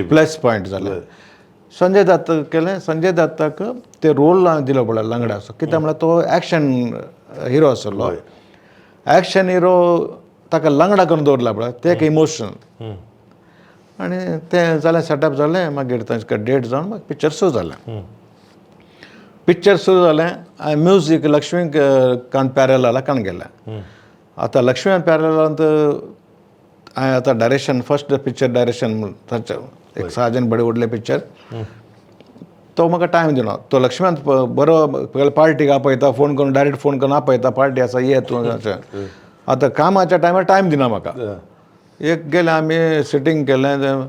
प्लस पॉयंट जालें संजय दत्त केलें संजय दत्ताक ते रोल दिलो पळय लंगडा असो कित्याक म्हळ्यार तो एक्शन हिरो आसलो एक्शन हिरो ताका लंगडा करून दवरला पळय ते एक इमोशनल आनी तें जालें सेटअप जालें मागीर तांचे डेट जावन मागीर पिक्चर सुरू जालें पिक्चर सुरू जालें म्युजीक लक्ष्मीकांत प्यारेलाला काण गेलें आतां लक्ष्मीकांत प्यारेलांत हांवें आतां डायरेक्शन फर्स्ट पिक्चर डायरेक्शन ताचें एक साजन बडे व्हडलें पिक्चर तो म्हाका टायम दिना तो लक्ष्मीकांत बरो पार्टीक आपयता फोन करून डायरेक्ट फोन करून आपयता पार्टी आसा ये तूं अशें आतां कामाच्या टायमार टायम दिना म्हाका एक गेलें आमी सिटींग केलें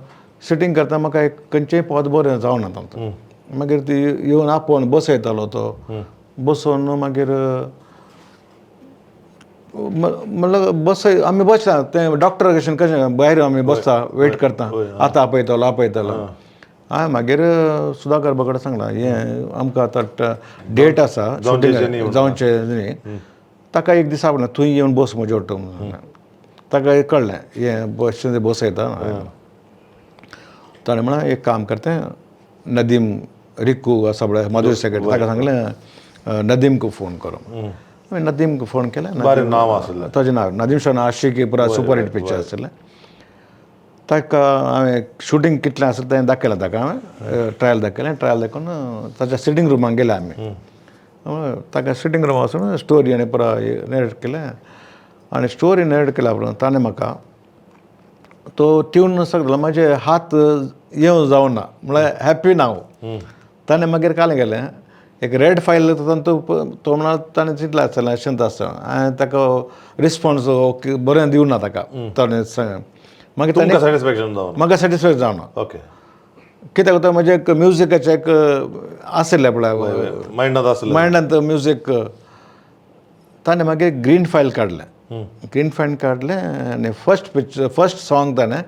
सिटींग करता म्हाका एक खंयचेय पद बरें जावना तांचो मागीर ती येवन आपोवन बसयतालो तो बसोवन मागीर म्हणल्यार बसय आमी बसता तें डॉक्टर कशें कशें भायर आमी बसता वेट करता आतां आपयतलो हांवें मागीर सुधाकर बोगाडे सांगलां हें आमकां आतां डेट आसा जावचें न्ही ताका एक दिसा आपणा थंय येवन बस म्हजे वांगडा म्हणून ताका कळ्ळें हें बसयता ताणें म्हळ्यार एक काम करता नदीम रिक्कू आसा पळय माधुरी सेक्रेटरी ताका सांगलें नदीमक फोन करो हांवें नदीमक फोन केलें नांव आसलें ताजें नांव नदीम शहा आशिकी पुरा सुपर हिट पिक्चर आसलें ताका हांवें शूटिंग कितलें आसा तें दाखयलें ताका हांवें ट्रायल दाखोवन ताच्या सिटींग रुमाक गेले आमी ताका सिटींग रूम वचून स्टोरी आनी पुरो नरेट केलें आनी स्टोरी नरेट केल्या उपरांत ताणें म्हाका तो ट्यून सगळो म्हाजे हात येवं जावं ना म्हळ्यार हॅप्पी ना हांव ताणें मागीर कालें गेलें एक रेड फायल तो म्हणा ताणें चिंतलें आसतलें अशेंत आसता हांवें ताका रिस्पॉन्स ओके बरें दिवं ना ताका ताणें मागीर ताणें सॅटिस्फॅक्शन जावन म्हाका सॅटिस्फाय जावना ओके कित्याक तो म्हणजे एक म्युजिकाचें एक आसलें पळय मायंडात आसलें मायंडांत म्युजीक ताणें मागीर ग्रीन फायल काडलें ग्रीन फायल काडलें आनी फर्स्ट सॉंग ताणें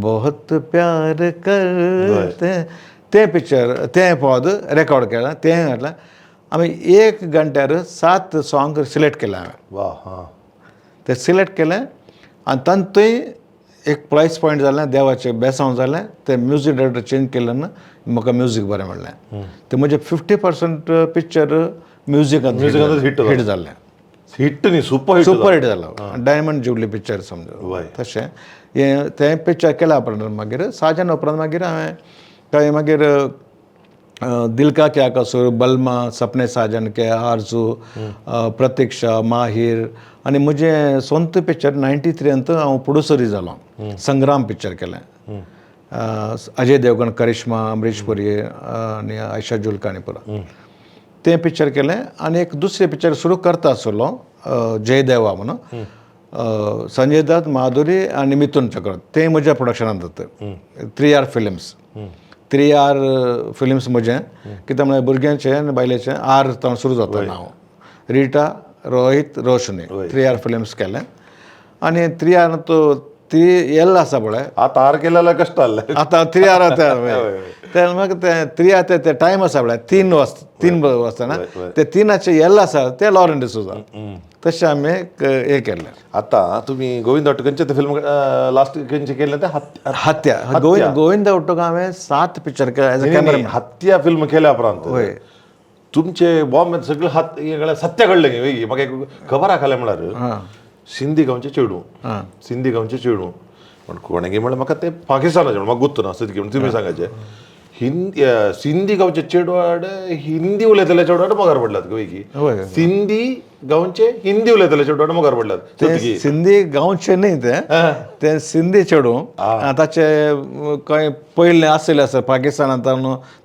बहुत प्यार करते तें पिक्चर तें पद रेकॉर्ड केलें तें घातलें आमी 1 घंट्यार 7 सॉंग सिलेक्ट केले हांवें वा हां तें सिलेक्ट केलें आनी तांतूय एक प्रायस पॉयंट जालें देवाचें बेसांव जालें तें म्युजीक डायरेक्टर चेंज केलें ना म्हाका म्युजीक बरें म्हणलें तें म्हणजे 50% पिक्चर म्युजिकांत हिट जालें हिट न्ही सुपर हिट जालो डायमंड जुबली पिक्चर समजो तशें हें तें पिक्चर केल्या उपरांत मागीर साजन उपरांत मागीर हांवें काय मागीर दिल का क्या कसूर बलमा सपने साजन के आरजू प्रतीक्षा माहीर आनी म्हजें सोंत पिक्चर 93 हांव प्रोड्युसरी जालो संग्राम पिक्चर केलें अजय देवगण करिश्मा अमरीश पुरी आनी आयशा जुल्कानी पुरो तें पिक्चर केलें आनी एक दुसरें पिक्चर सुरू करता आसलो जयदेवा म्हणून संजय दत्त माधुरी आनी मिथुन चक्रवर्ती तें म्हज्या प्रोडक्शनांत जाता 3R फिल्म्स 3R फिल्म्स म्हजें कित्याक म्हळ्यार भुरग्यांचें आनी बायलेचें आर जावन सुरू जाता नांव रिटा रोहीत रोशनी 3R फिल्म्स केलें आनी 3R तो ती येल्लो आसा पळय आतां आर केलेल्या कश्ट जाल्ले आतां 3R ते म्हाका तें 3R ते टायम आसा पळय 3 वाजता ना ते 3चे येल्लो आसा ते लॉरेन डिसूजा तशें आमी हें केलें आतां तुमी गोविंद अटकनचें तें फिल्म लास्ट खंयचें केलें तें हत्या गोविंद उट्टोक हांवें 7 पिक्चर केले एज अ कॅमेरा हत्या फिल्म केल्या उपरांत तुमचे बॉम्ब सगळे सत्या घडलें गे म्हाका एक खबर आसलें म्हळ्यार सिंधी गांवचे चेडूं पण कोणें म्हणलें म्हाका तें पाकिस्तानाचें म्हाका गुर्तू ना सद्या म्हणून तुमी सांगायचें सिंधी गांवचे चेडवाड हिंदी उलयतले चेडवाड मोगार पडल्यात गोंयकी सिंधी गांवचे हिंदी उलयतले चेडवाड मोगार पडल्यात सिंधी गांवचे न्ही ते सिंधी चेडूं ताचे खंय पयलें आसलें आसा पाकिस्तानांत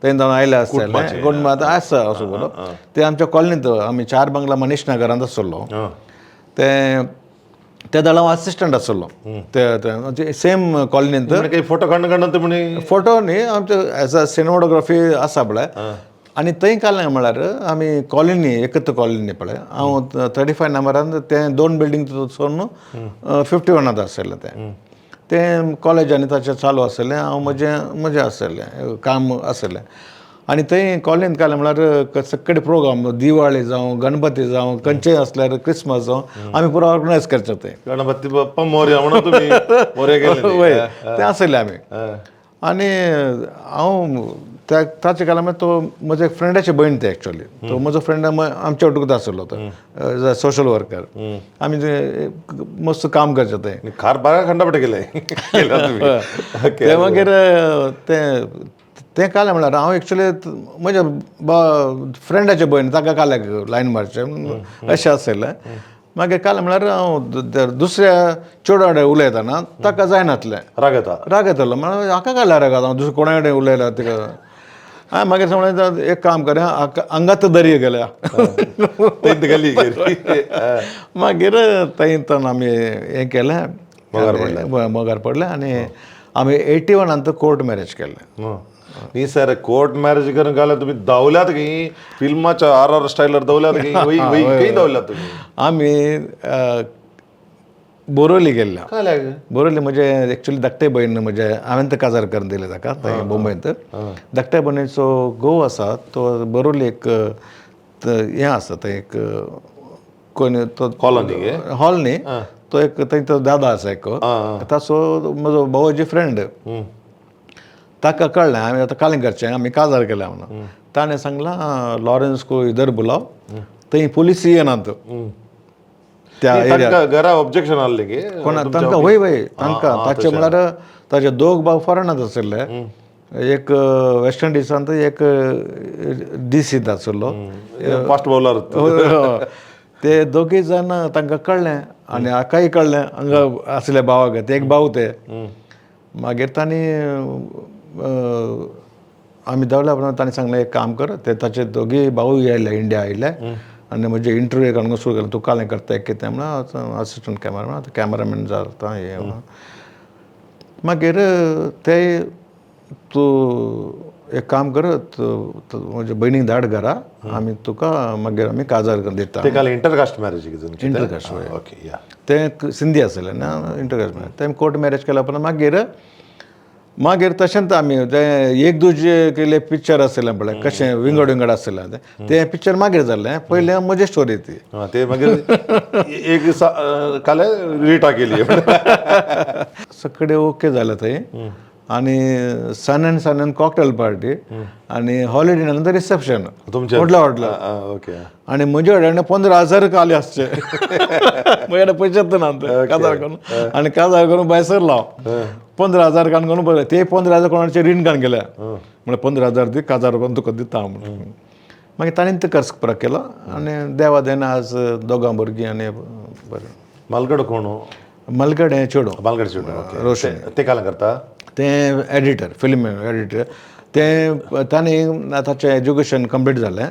तेन्ना आयले आसतले कोण आतां आसा असो बरो ते आमच्या कॉलनींत आमी 4 बंगला मनीश नगरांत आसलो ते दळा हांव असिस्टंट आसलो ते सेम कॉलनींत काही फोटो काडून म्हणे फोटो न्ही आमचे एज अ सिनेमोटोग्राफी आसा पळय आनी थंय कालें म्हळ्यार आमी कॉलनी एकच कॉलनी पळय हांव 35 नंबरान तें 2 बिल्डींग सोडून 51 आसलें तें कॉलेज आनी ताचें चालू आसलें हांव म्हजें आसलें काम आसलें आनी थंय कॉलनींत कालें म्हळ्यार सगळे प्रोग्राम दिवाळी जावं गणपती जावं खंयचेय आसल्यार क्रिसमस जावं आमी पुरो ऑर्गनायज करचे ते गणपती बाप्पा मोरया म्हणून तुमी मोरया गेले तें आसलें आमी आनी हांव ताचे काला मागीर तो म्हज्या फ्रेंडाची भयण ते एक्चुअली तो म्हजो फ्रेंड आमच्या वांगडाच आसलो तो सोशल वर्कर आमी मस्त काम करचे ते खार बारा खंडापटे गेले ते मागीर तें कालें म्हळ्यार हांव एक्चुअली म्हज्या फ्रेंडाचे भयण ताका काल्याक लायन मारचें अशें आसलें मागीर कालें म्हळ्यार हांव दुसऱ्या चेडवा कडेन उलयतना ताका जायनासलें राग येतालो म्हळ्यार हाका काल्या राग हांव दुसऱ्या कोणा कडेन उलयला तिका हांवें मागीर समज एक काम करें आंगात दर्या गेल्या मागीर थंय आमी हें केलें मोगार पडलें आनी आमी 81 कोर्ट मॅरेज केलें न्ही सर कोर्ट मॅरेज करून घाल्यार तुमी धांवल्यात खंय फिल्माच्या RR स्टायलार धांवल्यात खंय धांवल्यात तुमी आमी बोरोली गेल्ल्या बोरोली म्हणजे एक्चुअली धाकटे भयण म्हणजे हांवें ते काजार करून दिले ताका थंय मुंबयंत धाकटे भयणीचो घोव आसा तो बोरोली एक हें आसा थंय एक कोण तो हॉल न्ही तो एक थंय तो दादा आसा एक ताचो म्हजो भावाची फ्रेंड ताका कळ्ळें हांवें आतां कालें करचें आमी काजार केल्या म्हणून ताणें सांगलां लॉरेन्स को इधर बुलाव थंय पुलीस येनात त्या तांकां घरा ऑब्जेक्शन आहलें गे कोणा तांकां वय तांकां ताचे म्हळ्यार ताचे दोग भाव फॉरेनांत आशिल्ले एक वेस्ट इंडिजांत एक DCंत आशिल्लो फास्ट बॉलर ते दोगूय जाण तांकां कळ्ळें आनी हाकाय कळ्ळें हांगा आसले भावाक ते एक भाव ते मागीर तांणी आमी देवल्या उपरांत तांणी सांगलें एक काम कर ते ताचे दोगूय भावूय आयले इंडिया आयले आनी म्हजे इंटरव्यू हांगा सुरू केलो तूं कालें करता कितें म्हणून असिस्टंट कॅमेरामॅन कॅमेरामॅन जाता हे मागीर ते तूं एक काम कर म्हज्या भयणीक धाड घरा आमी तुका मागीर आमी काजार दिता ते काल इंटरकास्ट मॅरेज इंटरकास्ट ओके या ते सिंधी आसले ना इंटरकास्ट मॅरेज ते कोर्ट मॅरेज केल्या उपरांत मागीर तशेंच आमी ते एक दुजे केले पिक्चर आसलें पळय कशें विंगड विंगड आसलें ते पिक्चर मागीर जाल्लें पयलें म्हजी स्टोरी ती ते मागीर एक काले रिटा केली सगळें ओके जालें थंय आनी सानान कॉकटेल पार्टी आनी हॉलिडे नंतर रिसेप्शन व्हडला ओके आनी म्हजे कडेन 15,000 काले आसचे म्हजे कडेन पयशेच ना काजार करून आनी काजार करून भायर सरलो 15,000 काण करून पळय ते 15,000 कोणाचे रीण काण गेल्या म्हळ्यार 15,000 दी काजार करून तुका दिता म्हणून मागीर ताणें ते खर्च परत केलो आनी देवा देन आज दोगां भुरगीं आनी बरें मालगड कोण मलगड हें चेडूं मालगड चेडूं रोशन ते काल करता ते एडिटर फिल्म एडिटर ते तांणी ताचें एज्युकेशन कंप्लीट जालें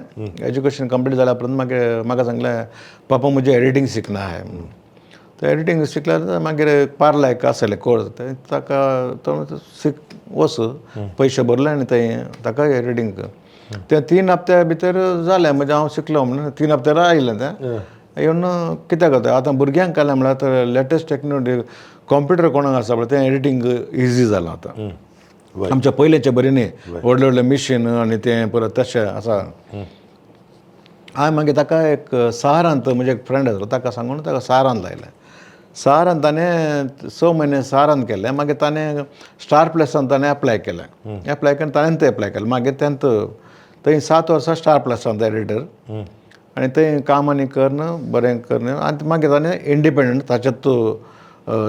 एज्युकेशन कंप्लीट जाल्या उपरांत मागीर म्हाका सांगलें पापा मुझे एडिटींग शिकना है ते एडिटींग शिकल्यार मागीर पार्ला एक आसलें कोर्स ताका तो वच पयशे भरले आनी थंय ताका एडिटींग ते 3 हप्त्या भितर जालें म्हणजे हांव शिकलो म्हणून 3 हप्त्यार आयलें तें येवन कित्याक जाता आतां भुरग्यांक कांय म्हळ्यार लेटस्ट टॅक्नोलॉजी कॉम्प्युटर कोणाक आसा पळय तें एडिटींग इजी जालां आतां आमच्या पयलेंचे बरें न्ही व्हडले व्हडले मिशीन आनी तें परत तशें आसा हांवें मागीर ताका एक सहारांत म्हजे एक फ्रेंड आसलो ताका सांगून ताका सहारांत लायलें सहारांत ताणें 6 म्हयने सहारांत केले मागीर ताणें स्टार प्लसांत ताणें एप्लाय केलें एप्लाय केलें ताणें तें एप्लाय केलें मागीर तेंत थंय 7 वर्सां स्टार प्लसांत एडिटर आनी थंय काम आनी करन बरें करन आनी मागीर ताणें इंडिपेंडंट ताच्यात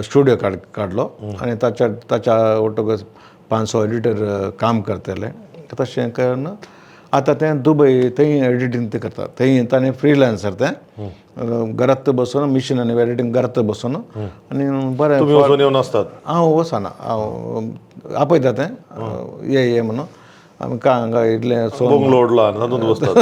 स्टुडियो काडलो आनी ताच्या ओटोगस 500 एडिटर काम करतले तशें करून आतां तें दुबय थंय एडिटींग ते करता थंय ताणें फ्रीलान्सर तें घरांत बसून मिशीन आनी एडिटींग घरांत बसून आनी बरें येवन आसतात हांव वचना हांव आपयता तें ये म्हणून आमकां हांगा इतलें बोंगलो ओडला तातूंत बसतात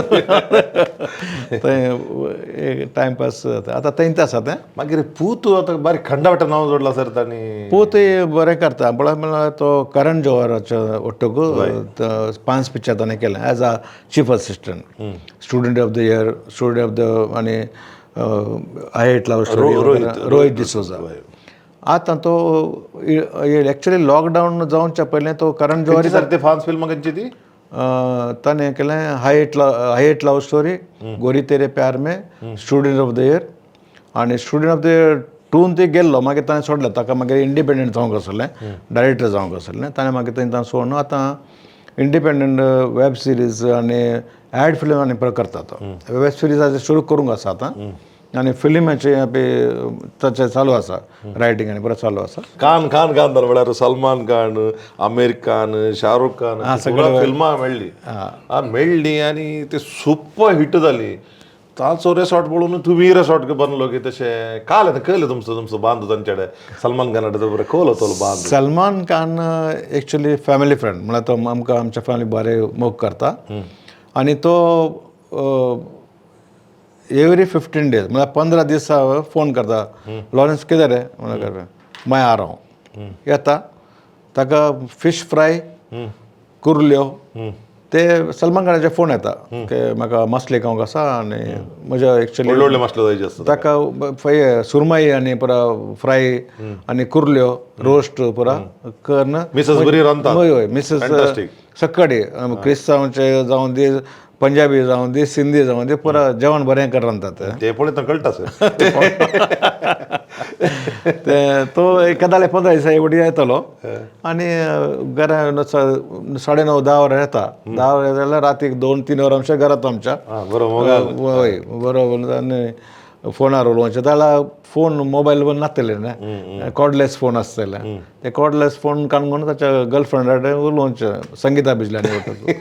थंय टायमपास आतां थंयच आसा तें मागीर पूत आतां बारीक खंडावटा नांव जोडला सर तांणी पूतय बरें करता म्हळ्यार तो करण जोहराच्या ओट्टूक 5 पिक्चर ताणें केलें as a chief assistant student of the year student of the आनी I hate love story Rohit D'Souza आतां तो एक्चुअली लॉकडावन जावच्या पयलें तो करण जोहरी सर ते फ्रांस फिल्म खंयची ती ताणें केलें हाय हेट लव स्टोरी गोरी तेरे प्यार में स्टुडंट ऑफ द इयर आनी स्टुडंट ऑफ द इयर 2 ते गेल्लो मागीर ताणें सोडलें ताका मागीर इंडिपेंडंट जावंक आसलें डायरेक्टर जावंक आसलें ताणें मागीर थंय सोडून आतां इंडिपेंडंट वेब सिरीज आनी एड फिल्म आनी पळय करता तो वेब सिरीजाचें सुरू करूंक आसा आतां आनी फिल्माचे ताचें चालू आसा रायटींग आनी परत चालू आसा खान म्हळ्यार सलमान खान आमिर खान शाहरुख खान फिल्मां मेळ्ळी आनी ती सुपर हिट जाली ताचो रेसॉर्ट पळोवन तुमी रेसॉर्ट बांदलो की तशें काल कळलें तुमचो बांद तांचे कडेन सलमान खाना बरें कळलो तो बांद Salman Khan actually family friend म्हळ्यार तो आमकां आमच्या फॅमिली बरें मोग करता आनी तो एवरी 15 days म्हळ्यार 15 दीस फोन करता लॉरेन्स कितें रे म्हळ्यार मैं आ रहा हूं येता ताका फीश फ्राय कुर्ल्यो ते सलमान खानाचे फोन येता की म्हाका मासले खावंक आसा आनी म्हज्या एक्चुली व्हडले मासले जाय आसता ताका सुरमई आनी पुरा फ्राय आनी कुर्ल्यो रोस्ट पुरा करन मिसेस बरी रांदता हय मिसेस सक्कडी क्रिस्तांवांचे जावं दी पंजाबी जावं दी सिंधी जावं दी पुरा जेवण बरें कर रांदतात ते पळयता कळटा सर तो एकादाले 15 दिसा एवढी येतलो आनी घरा 9:30-10 वरां येता 10 वरां जाल्यार रातीक 2-3 वरां आमच्या घरांत आमच्या बरोबर हय बरोबर आनी फोनार उलोवचें जाल्यार फोन मोबायल नासतले न्ही कॉर्डलेस फोन आसतले ते कॉर्डलेस फोन काडून ताच्या गर्लफ्रेंडाकडे उलोवचें संगीता बिजलांनी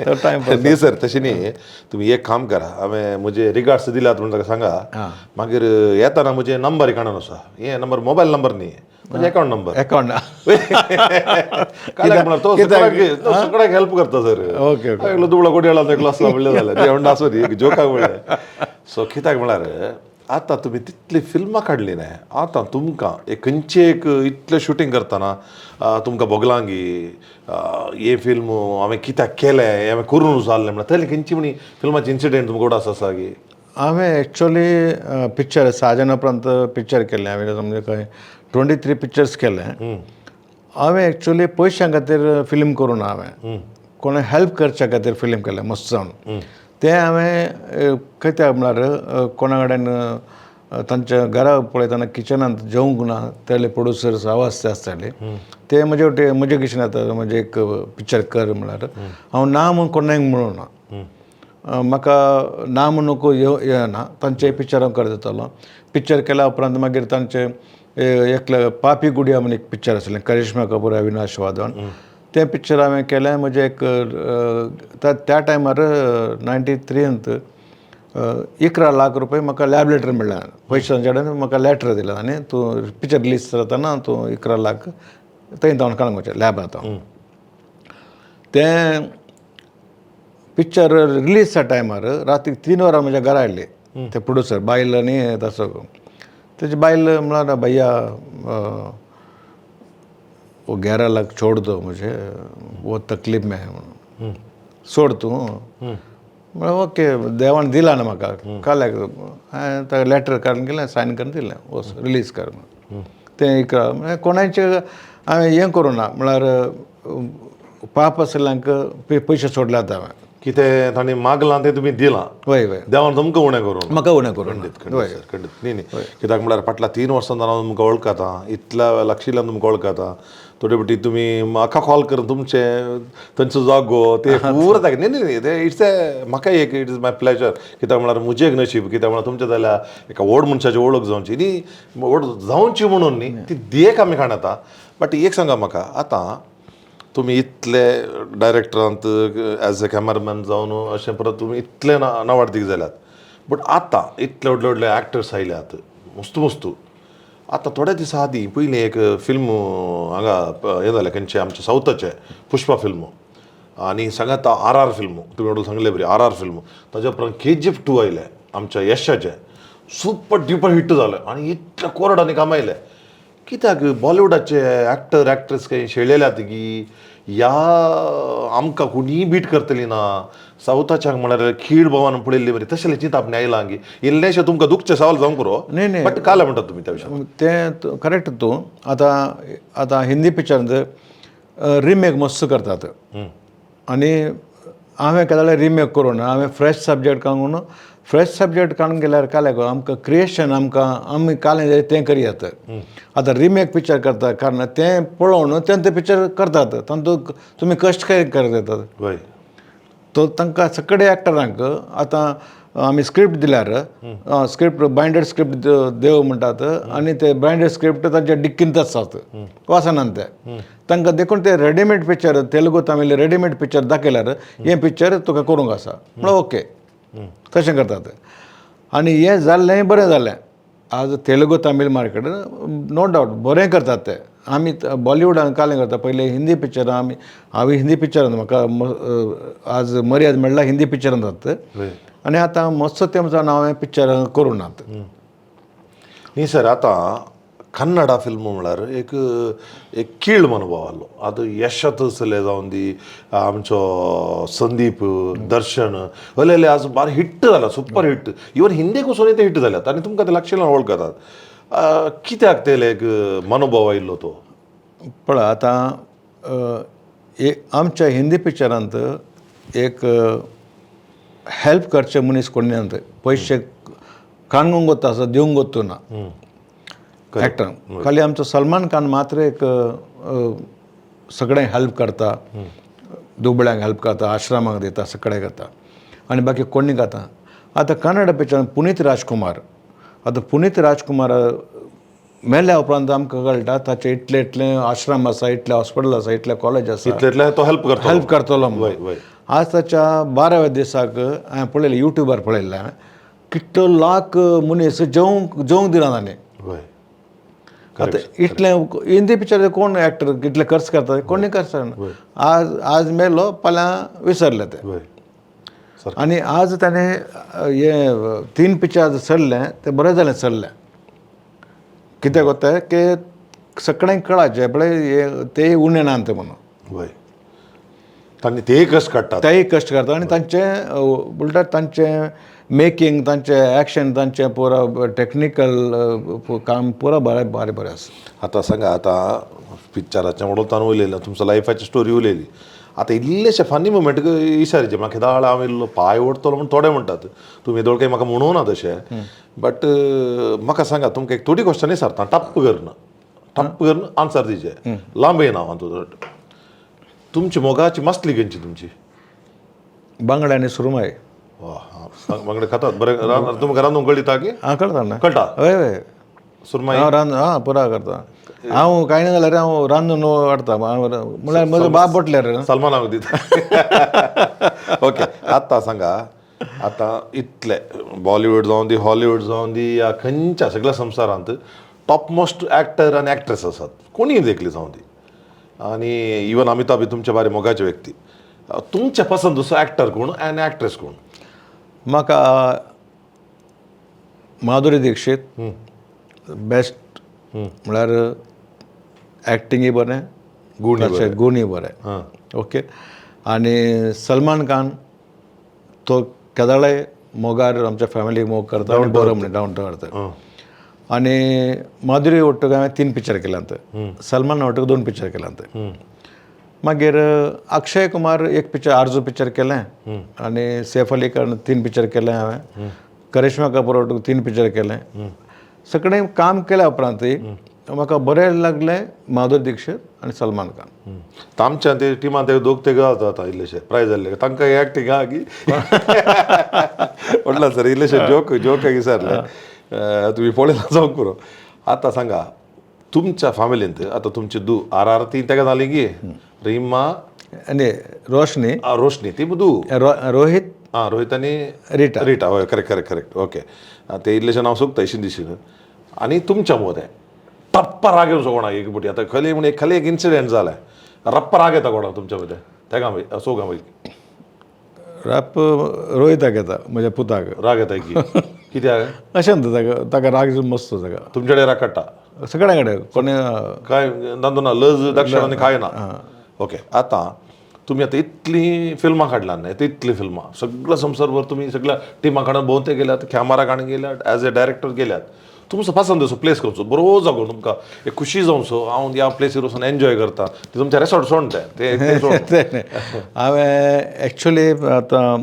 तर टायमपास न्ही सर तशें न्ही तुमी एक काम करा हांवें म्हजे रिगार्ड्स दिल्यात म्हणून ताका सांगा मागीर येताना म्हजे नंबर काडून आसा हे नंबर मोबायल नंबर न्ही म्हणजे अकाउंट नंबर अकाउंट तो सगळ्याक हेल्प करता सर ओके एकलो दुबळो कोडयाळा एकलो असला म्हणलें जाल्यार हे म्हणटा आसूं न्ही जोकाक म्हणलें सो कित्याक म्हळ्यार आतां तुमी तितली फिल्मां काडली न्ही आतां तुमकां एक खंयचे एक इतलें शुटींग करतना तुमकां भोगलांगी हे फिल्म हांवें कित्याक केलें हांवें करून जाल्लें म्हणल्यार तरी खंयची म्हणी फिल्माची इन्सिडेंट तुमकां उगडास आसा की हांवें एक्चुअली पिक्चर साजना उपरांत पिक्चर केल्लें हांवें म्हणजे खंय 23 पिक्चर्स केले हांवें एक्चुअली पयशां खातीर फिल्म करूं ना हांवें कोणा हेल्प करच्या खातीर फिल्म केलें मस्त जावन तें हांवें कित्याक म्हळ्यार कोणा कडेन तांच्या घरा पळयतना किचनांत जेवंक ना तेले प्रोड्युसर्स आवाज ते आसताले ते म्हजे वटेन म्हजे गिशेन येता म्हणजे एक पिक्चर कर म्हळ्यार हांव ना म्हूण कोणाक म्हणूं ना म्हाका ना म्हूण नको येना तांचे पिक्चर हांव करतलो पिक्चर केल्या उपरांत मागीर तांचे एकले पापी गुडिया म्हणून एक पिक्चर आसलें करिश्मा कपूर अविनाश वाधवन तें पिक्चर हांवें केलें म्हणजे एक त्या टायमार 93 11 लाख रुपया म्हाका लॅब लेटर मेळ्ळें पयशांचे कडेन म्हाका लेटर दिलें आनी तूं पिक्चर रिलीज जाताना तूं 11 लाख थंय जावन काडूंक वचचें लॅबांत तें पिक्चर रिलीजच्या टायमार राती 3 वरां म्हज्या घरा आयले ते प्रोड्युसर बायल आनी ताचो तेजी बायल म्हळ्यार भैया वो 11 लाख छोड़ दो मुझे वो तकलीफ में है म्हणून सोड तूं म्हळ्यार ओके देवान दिला न्ही म्हाका काल्याक हांवें ताका लेटर काडून गेलें सायन करून दिलें वच रिलीज कर म्हणून तें एक कोणाचें हांवें हें करूं ना म्हळ्यार पाप आसल्यांक पयशे सोडल्यात हांवें कितें तांणी मागलां तें तुमी दिलां वय वय देवान तुमकां उणें करून म्हाका उणें करून खंडीत न्ही न्ही कित्याक म्हळ्यार फाटल्या 3 वर्सां हांव तुमकां वळखता इतल्या लागशिल्ल्यान तुमकां वळखता थोडे फावटी तुमी म्हाका कॉल करून तुमचे थंयचो जागो ते पुरो दाखय न्ही न्ही ते इट्स म्हाका एक इट इज माय प्लेजर कित्याक म्हळ्यार म्हजें एक नशीब कित्याक म्हळ्यार तुमच्या जाल्यार एका व्हड मनशाची वळख जावची न्ही व्हड जावची म्हणून न्ही ती देख आमी खाणाता बट एक सांगा म्हाका आतां तुमी इतले डायरेक्टरांत एज अ कॅमेरामॅन जावन अशें परत तुमी इतले नावाडतीक जाल्यात बट आतां इतले व्हडले व्हडले एक्टर्स आयल्यात मस्तू आतां थोड्या दिसा आदीं पयलीं एक फिल्म हांगा हें जालें खंयचे आमचे सावथाचे पुष्पा फिल्म आनी सांगात RR फिल्म तुमी म्हणून सांगले बरी RR फिल्म ताच्या उपरांत KGF 2 आयलें आमच्या यशाचें सुपर ड्युपर हिट जालें आनी इतल्या कोरडांनी कामायलें कित्याक बॉलिवूडाचे एक्टर एक्ट्रेस खंय शेळयल्यात की ह्या आमकां कोणीय बीट करतली ना सावथाच्याक म्हळ्यार खीड भवान पळयल्ली बरी तशें चिंत आपणे आयलां की इल्लेशें तुमकां दुखचें सवाल जावंक पुरो न्ही बट काले म्हणटात तुमी त्या विशयान तें करेक्ट तूं आतां हिंदी पिक्चरांत रिमेक मस्त करतात आनी हांवें केन्ना जाल्यार रिमेक करूं ना हांवें फ्रेश सब्जेक्ट काडून फ्रेश सब्जेक्ट काडून गेल्यार काल्याक आमकां क्रिएशन आमी कालें तें करयात आतां रिमेक पिक्चर करता कारण तें पळोवन तें पिक्चर करतात तातूंत तुमी कश्ट करत येतात तो तांकां सगळे एक्टरांक आतां आमी स्क्रिप्ट दिल्यार स्क्रिप्ट बायंडेड स्क्रिप्ट देव म्हणटात आनी ते बायंडेड स्क्रिप्ट तांच्या डिक्कींत आसात वासनान ते तांकां देखून ते रेडीमेड पिक्चर तेलुगू तामील रेडीमेड पिक्चर दाखयल्यार हें पिक्चर तुका करूंक आसा म्हळ्यार ओके तशें करतात आनी हें जाल्लें बरें जालें आज तेलुगू तामील मार्केट नो डावट बरें करतात ते आमी बॉलिवूडान कालें करता पयलीं हिंदी पिक्चरां हांवें हिंदी पिक्चरांत म्हाका आज मर्याद मेळ्ळा हिंदी पिक्चरांत जाता आनी आतां मस्त तेंप जावन हांवें पिक्चर करूं नात न्ही सर आतां कन्नडा फिल्म म्हळ्यार एक कीळ अनुभव आलो आतां यशात चले जावन दी आमचो संदीप दर्शन हले आज बार हिट्ट जाला सुपर हिट्ट इवन हिंदीक वचून ते हिट्ट जाल्यात आनी तुमकां ते लागशिल्ल्यान वळखतात कित्याक तेले एक मनोभाव आयिल्लो तो पळय आतां आमच्या हिंदी पिक्चरांत एक हेल्प करचे मनीस कोण ना पयशे काडूंक वता असो दिवंक वचो ना एक्टर खाली आमचो सलमान खान मात्र एक सगळ्यांक हेल्प करता दुबळ्यांक हेल्प करता आश्रमांक दिता सगळें करता आनी बाकी कोणी करता आतां कन्नड पिक्चरांत पुनीत राजकुमार आतां पुनीत राजकुमार मेल्या उपरांत आमकां कळटा ताचे इतले इतले आश्रम आसा, इतले हॉस्पिटल आसा, इतले कॉलेज आसा, इतले तो हेल्प करतो हेल्प करतलो वय म्हणून. वय आज ताच्या 12व्या दिसाक हांवें पळयलें, युट्यूबार पळयलें हांवें, कितलो लाख मनीस जेवंक दिना ताणें. वय आतां इतलें हिंदी पिक्चर कोण एक्टर इतले खर्च करता, कोणी खर्च करना. आज मेलो, फाल्यां विसरले ते. वय आनी आज ताणें हे 3 पिक्चर चल्लें तें बरें जालें चल्लें. कित्याक कोत्ताय की सगळ्यांक कळाचें पळय ते उणें नात म्हणून. वय तांणी ते कश्ट काडटात. तेय कश्ट करता आनी तांचें उलटा तांचें मेकींग, तांचें एक्शन, तांचें पुरो टॅक्निकल काम पुरो बरें आसा. आतां सांगा, आतां पिक्चराचें उडोवतान उलयलें, तुमच्या लायफाची स्टोरी उलयली. आतां इल्लेशे फनी मुमेंट विचारचे म्हाका दाळ हांव इल्लो पांय ओडतलो म्हण थोडे म्हणटात. तुमी येदोळ काही म्हाका म्हणूं ना तशें, बट म्हाका सांगा, तुमकां एक थोडी क्वेश्चन विचारता, टप्प करून आन्सर दिचे, लांब येना हांव तुजो. तुमची मोगाची मसली खंयची तुमची? बांगडे आनी सुरमय. बांगडे खातात बरें. तुमकां रांदूंक कळटा की? कळटा ना. कळटा हय हय, सुरमई? हांव पुरा करता. हांव कांय ना जाल्यार हांव रांदून हाडटा. म्हळ्यार म्हजो बाप बोटल्यार सलमान हांव दिता. ओके, आतां सांगा, आतां इतले बॉलिवूड जावं दी, हॉलिवूड जावं दी, या खंयच्या सगळ्या संवसारांत टॉप मोस्ट एक्टर आनी एक्ट्रेस आसात, कोणीय देखली जावं दी. आनी इवन अमिताभ बी तुमचे बारे मोगाचे व्यक्ती. तुमचे पसंत असो एक्टर कोण आनी एक्ट्रेस कोण? म्हाका माधुरी दीक्षित बेस्ट, म्हळ्यार एक्टिंगय बरें, गुणय बरें. ओके. आनी सलमान खान तो केदाळे मोगार आमच्या फॅमिलीक मोग करता आनी बरो म्हणून डावन टू अर्थ. आनी माधुरी ओट्टूक हांवें 3 पिक्चर केल्यांत, सलमान ओट्टूक 2 पिक्चर केल्यांत. मागीर अक्षय कुमार 1 पिक्चर, आरजू पिक्चर केलें. आनी सैफ अली खान 3 पिक्चर केलें हांवें. करिश्मा कपूर ओट्टूक 3 पिक्चर केलें. सगळें काम केल्या उपरांतय म्हाका बरें लागलें माधुरी दीक्षित आनी सलमान खान. आमच्या ते टिमान ते दोग ते जाता इल्लेशे प्रायज जाल्ले तांकां एक्टींग आहा की? म्हटलं सर इल्लेशे जोक विचारले. तुमी पळयला जावंक पुरो. आतां सांगा, तुमच्या फॅमिलींत आतां तुमची RR ती तेका जाली की रिमा आनी रोशनी, रोशनी ती दू, रोहीत, रोहित आनी रिटा. रिटा. हय, करेक्ट. ओके. ते इल्लेशें नांव सोगता इशीन दिशीन. आनी तुमच्या मदें टप्प राग येवन कोणाक एक बुटी आतां खाली एक इन्सिडेंट जालें, रप्प राग येता कोणाक तुमच्या मदें? तेका सोगा मागीर राप रोहिताक येता, म्हज्या पुताक राग येता की? कित्याक? अशें ताका राग मस्त ताका. तुमचे कडेन राग काडटा? सगळ्या कडेन कोणी काय दांदो ना, लज दक्षिणांनी खायना? ओके. आतां तुमी आतां इतलीं फिल्मां काडल्यात न्हय, इतलीं फिल्मां सगळ्या संवसारभर तुमी सगळ्या टिमा कडेन भोंवते गेल्यात, कॅमेरा कडेन गेल्यात, एज अ डायरेक्टर गेल्यात. तुमचो पसंद असो प्लेस खंयचो बरो जागो तुमकां एक खुशी जावं सो हांव ह्या प्लेसीर वचून एन्जॉय करता, ते तुमच्या रेसॉर्ट सोड ते हांवें एक्चुली आतां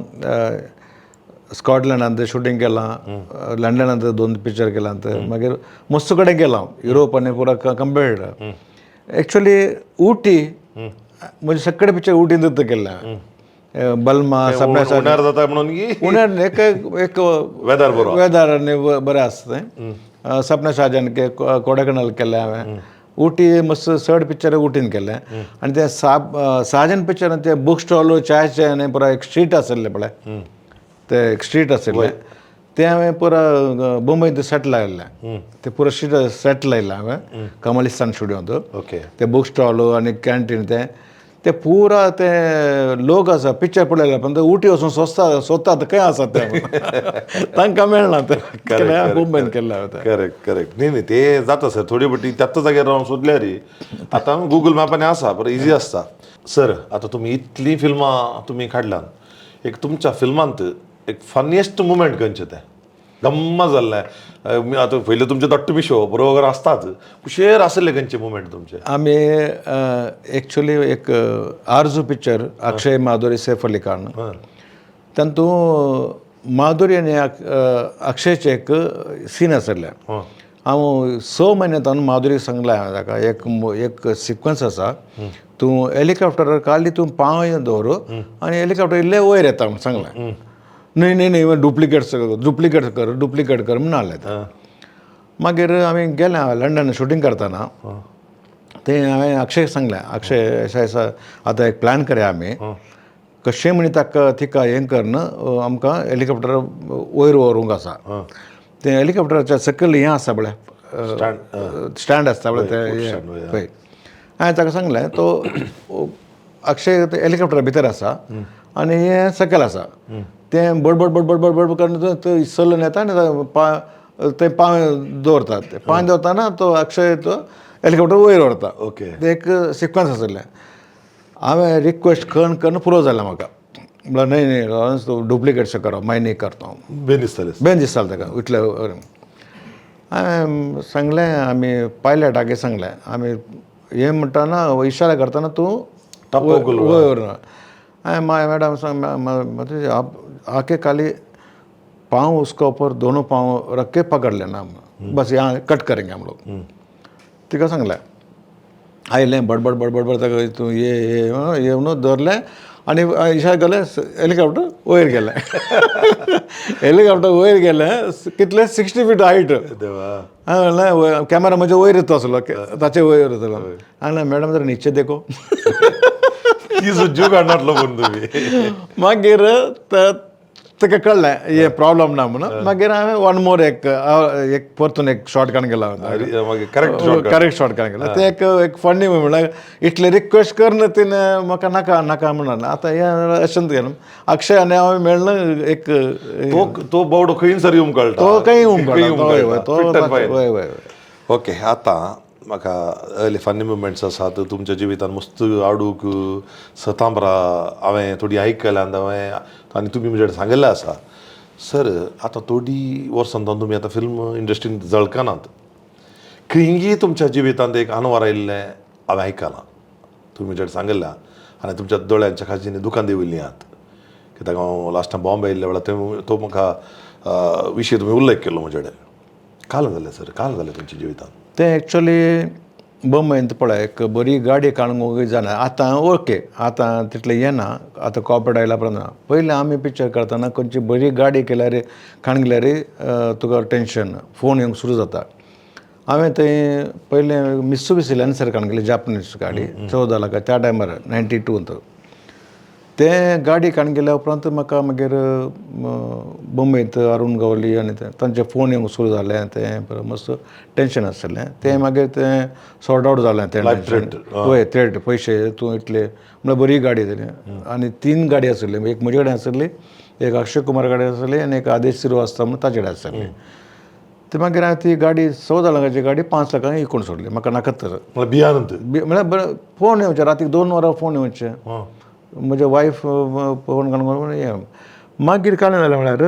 स्कॉटलँडांत शूटिंग केलां, लंडनांत 2 पिक्चर केलांत, मागीर मस्त कडेन गेलां, युरोप आनी पुरो कंपेर्ड. एक्चुली उटी म्हणजे सगळे पिक्चर उटींतूच केल्ले हांवें. बल्मा, सपना उणार जाता म्हणून की उन्हाळ एक वेदर बरो वेदर आनी बरें आसता तें. सपना शाहजान कोडायकनाल केलें हांवें. उटी मस्त चड पिक्चर उटीन केलें. आनी तें शाहजान पिक्चरान तें बूक स्टॉल, चायचे आनी पुरो एक स्ट्रीट आसलें पळय, तें एक स्ट्रीट आसलें तें हांवें पुरो मुंबयत सेटल आयलें. तें पुरो स्ट्रीट सेटल आयलें हांवें कमलिस्तान स्टुडियोंत. ओके. तें बूक स्टॉल आनी कॅन्टीन ते पुरा ते लोक आसा पिक्चर पळयल्या पण ते उटी वचून सोदतात खंय आसा ते तांकां मेळना ते मुंबयन केल्ले हांवें. करेक्ट. न्ही ते जाता सर, थोडी बटी त्याच जाग्यार रावन सोदल्यार आतां गुगल मॅपांनी आसा बरं इजी आसता. सर आतां तुमी इतलीं फिल्मां तुमी काडल्यान, एक तुमच्या फिल्मांत एक फनीएस्ट मुमेंट खंयचें तें गम्मत जाल्लें? आतां पयलीं तुमचे दट्ट मिशो बरोबर आसताच, कुशेर आसले खंयचे मुमेंट तुमचे? आमी एक्चुली एक आरजू पिक्चर, अक्षय, माधुरी, सैफ अली खान, तातूंत माधुरी आनी अक्षयचे एक सीन आसले. हांव 6 म्हयने माधुरीक सांगलें हांवें ताका, एक सिक्वन्स आसा, तूं हेलिकॉप्टरार खाली तूं पांय दवर आनी हेलिकॉप्टर इल्लें वयर येता म्हूण सांगलें. न्हय डुप्लिकेट कर म्हणून हाडलें. मागीर आमी गेले लंडन शूटिंग करतना ते हांवें अक्षय सांगलें अक्षय अशें आतां एक प्लॅन करया आमी कशें म्हणी ताका थिका हें कर न्हू आमकां हेलिकॉप्टर वयर व्हरूंक आसा ते हेलिकॉप्टराच्या सकयल हें आसा पळय स्टँड आसता पळय ते पळय हांवें ताका सांगलें तो अक्षय हेलिकॉप्टरा भितर आसा आनी हें सकयल आसा तें बडबड बडबड बडबड करून तो इसरलो येता आनी ते पांय दवरतात ते पांय दवरतना तो अक्षय तो हेलिकॉप्टर वयर व्हरता ओके ते एक सिक्वन्स आसलें हांवें रिक्वेस्ट करून करून पुरो जालें म्हाका म्हणल्यार न्हय न्हय लॉरन्स तूं डुप्लिकेटशें करप मागीर न्ही करता हांव बेन दिसतालें बेन दिसतालें ताका इतलें हांवें सांगलें आमी पायलटाक सांगलें आमी हें म्हणटाना इशारा करतना तूं वयर हांवें मैडम सांग आके खाली पाँव उसका ऊपर दोनों पाँव रख के पकड़ लेना बस यहाँ कट करेंगे हम लोग तिका सांगलें आयलें बडबड बडबड ताका तूं ये म्हणून धरलें आनी इशारा केलें हेलिकॉप्टर वयर गेलें हेलिकॉप्टर वयर गेलें कितलें 60 फीट हायट हांवें म्हणलें कॅमेरा म्हजे वयर येता आसलो ताचे वयर येतलो हांवें मॅडम जर न्हिचे देखो जीव काडनासलो पूण तुमी मागीर ताका कळ्ळें हे प्रॉब्लम ना म्हणून मागीर हांवें वन मोर एक परतून एक शॉर्ट काडून गेलो करेक्ट शॉर्ट काडून गेलो ते एक फनी म्हणल्यार इतले रिक्वेस्ट करन तिणें म्हाका नाका नाका म्हणून आतां हें अशें गेलो अक्षय आनी हांवें मेळ्ळें एक तो बावडो खंयसर येवंक कळटा तो खंय येवंक कळटा ओके आतां म्हाका असले फनी मुमेंट्स आसात तुमच्या जिवितान मस्त आडूक सतांबरां हांवें थोडी आयकल्या हांवें आनी तुमी म्हणजे सांगिल्लें आसा सर आतां थोडी वर्सां तुमी आतां फिल्म इंडस्ट्रीन जळकनात खंयी तुमच्या जिवितांत एक अनवर आयिल्लें हांवें आयकलां तुमी म्हणजे सांगिल्लें आनी तुमच्या दोळ्यांच्या खाजींनी दुकान देंवयल्लीं आहात कित्याक हांव लास्ट टायम बॉम्बे आयिल्ल्या वेळार तो म्हाका विशय तुमी उल्लेख केलो म्हजे कडेन काल जालें सर काल जालें तुमच्या जिवितांत ते एक्चुअली बंबईंत पळय एक बरी गाडी काडूंक जाणा आतां ओके आतां तितलें येना आतां कॉर्पोरेट आयला प्रमाण पयलीं आमी पिक्चर करतना खंयची बरी गाडी केल्यार काडून गेल्यार तुका टेंशन फोन येवंक सुरू जाता हांवें थंय पयलें मित्सुबिशी लॅन्सर काडून गेली जापनीज गाडी 14 लाख त्या टायमार 92 ते गाडी काडून गेल्या उपरांत म्हाका मागीर बंबईंत अरुण गावली आनी तांचे फोन येवंक सुरू जालें तें मस्त टेंशन आसलें तें मागीर तें सॉर्ट आवट जालें तें पळय थ्रेट पयशे तूं इतले म्हणल्यार बरी गाडी जाली आनी 3 गाडी आसली एक म्हजे कडेन आसली एक अक्षय कुमार गाडी आसली आनी एक आदेश श्रीवास्तव म्हणून ताचे कडेन आसली ते मागीर हांवें ती गाडी 14 लाखाची गाडी 5 लाखांक विकून सोडली म्हाका नाकात तर भियानंत म्हळ्यार फोन येवचे रातीक 2 वरां फोन येवचे म्हजे वायफ फोन काडून हें मागीर काडून जालें म्हळ्यार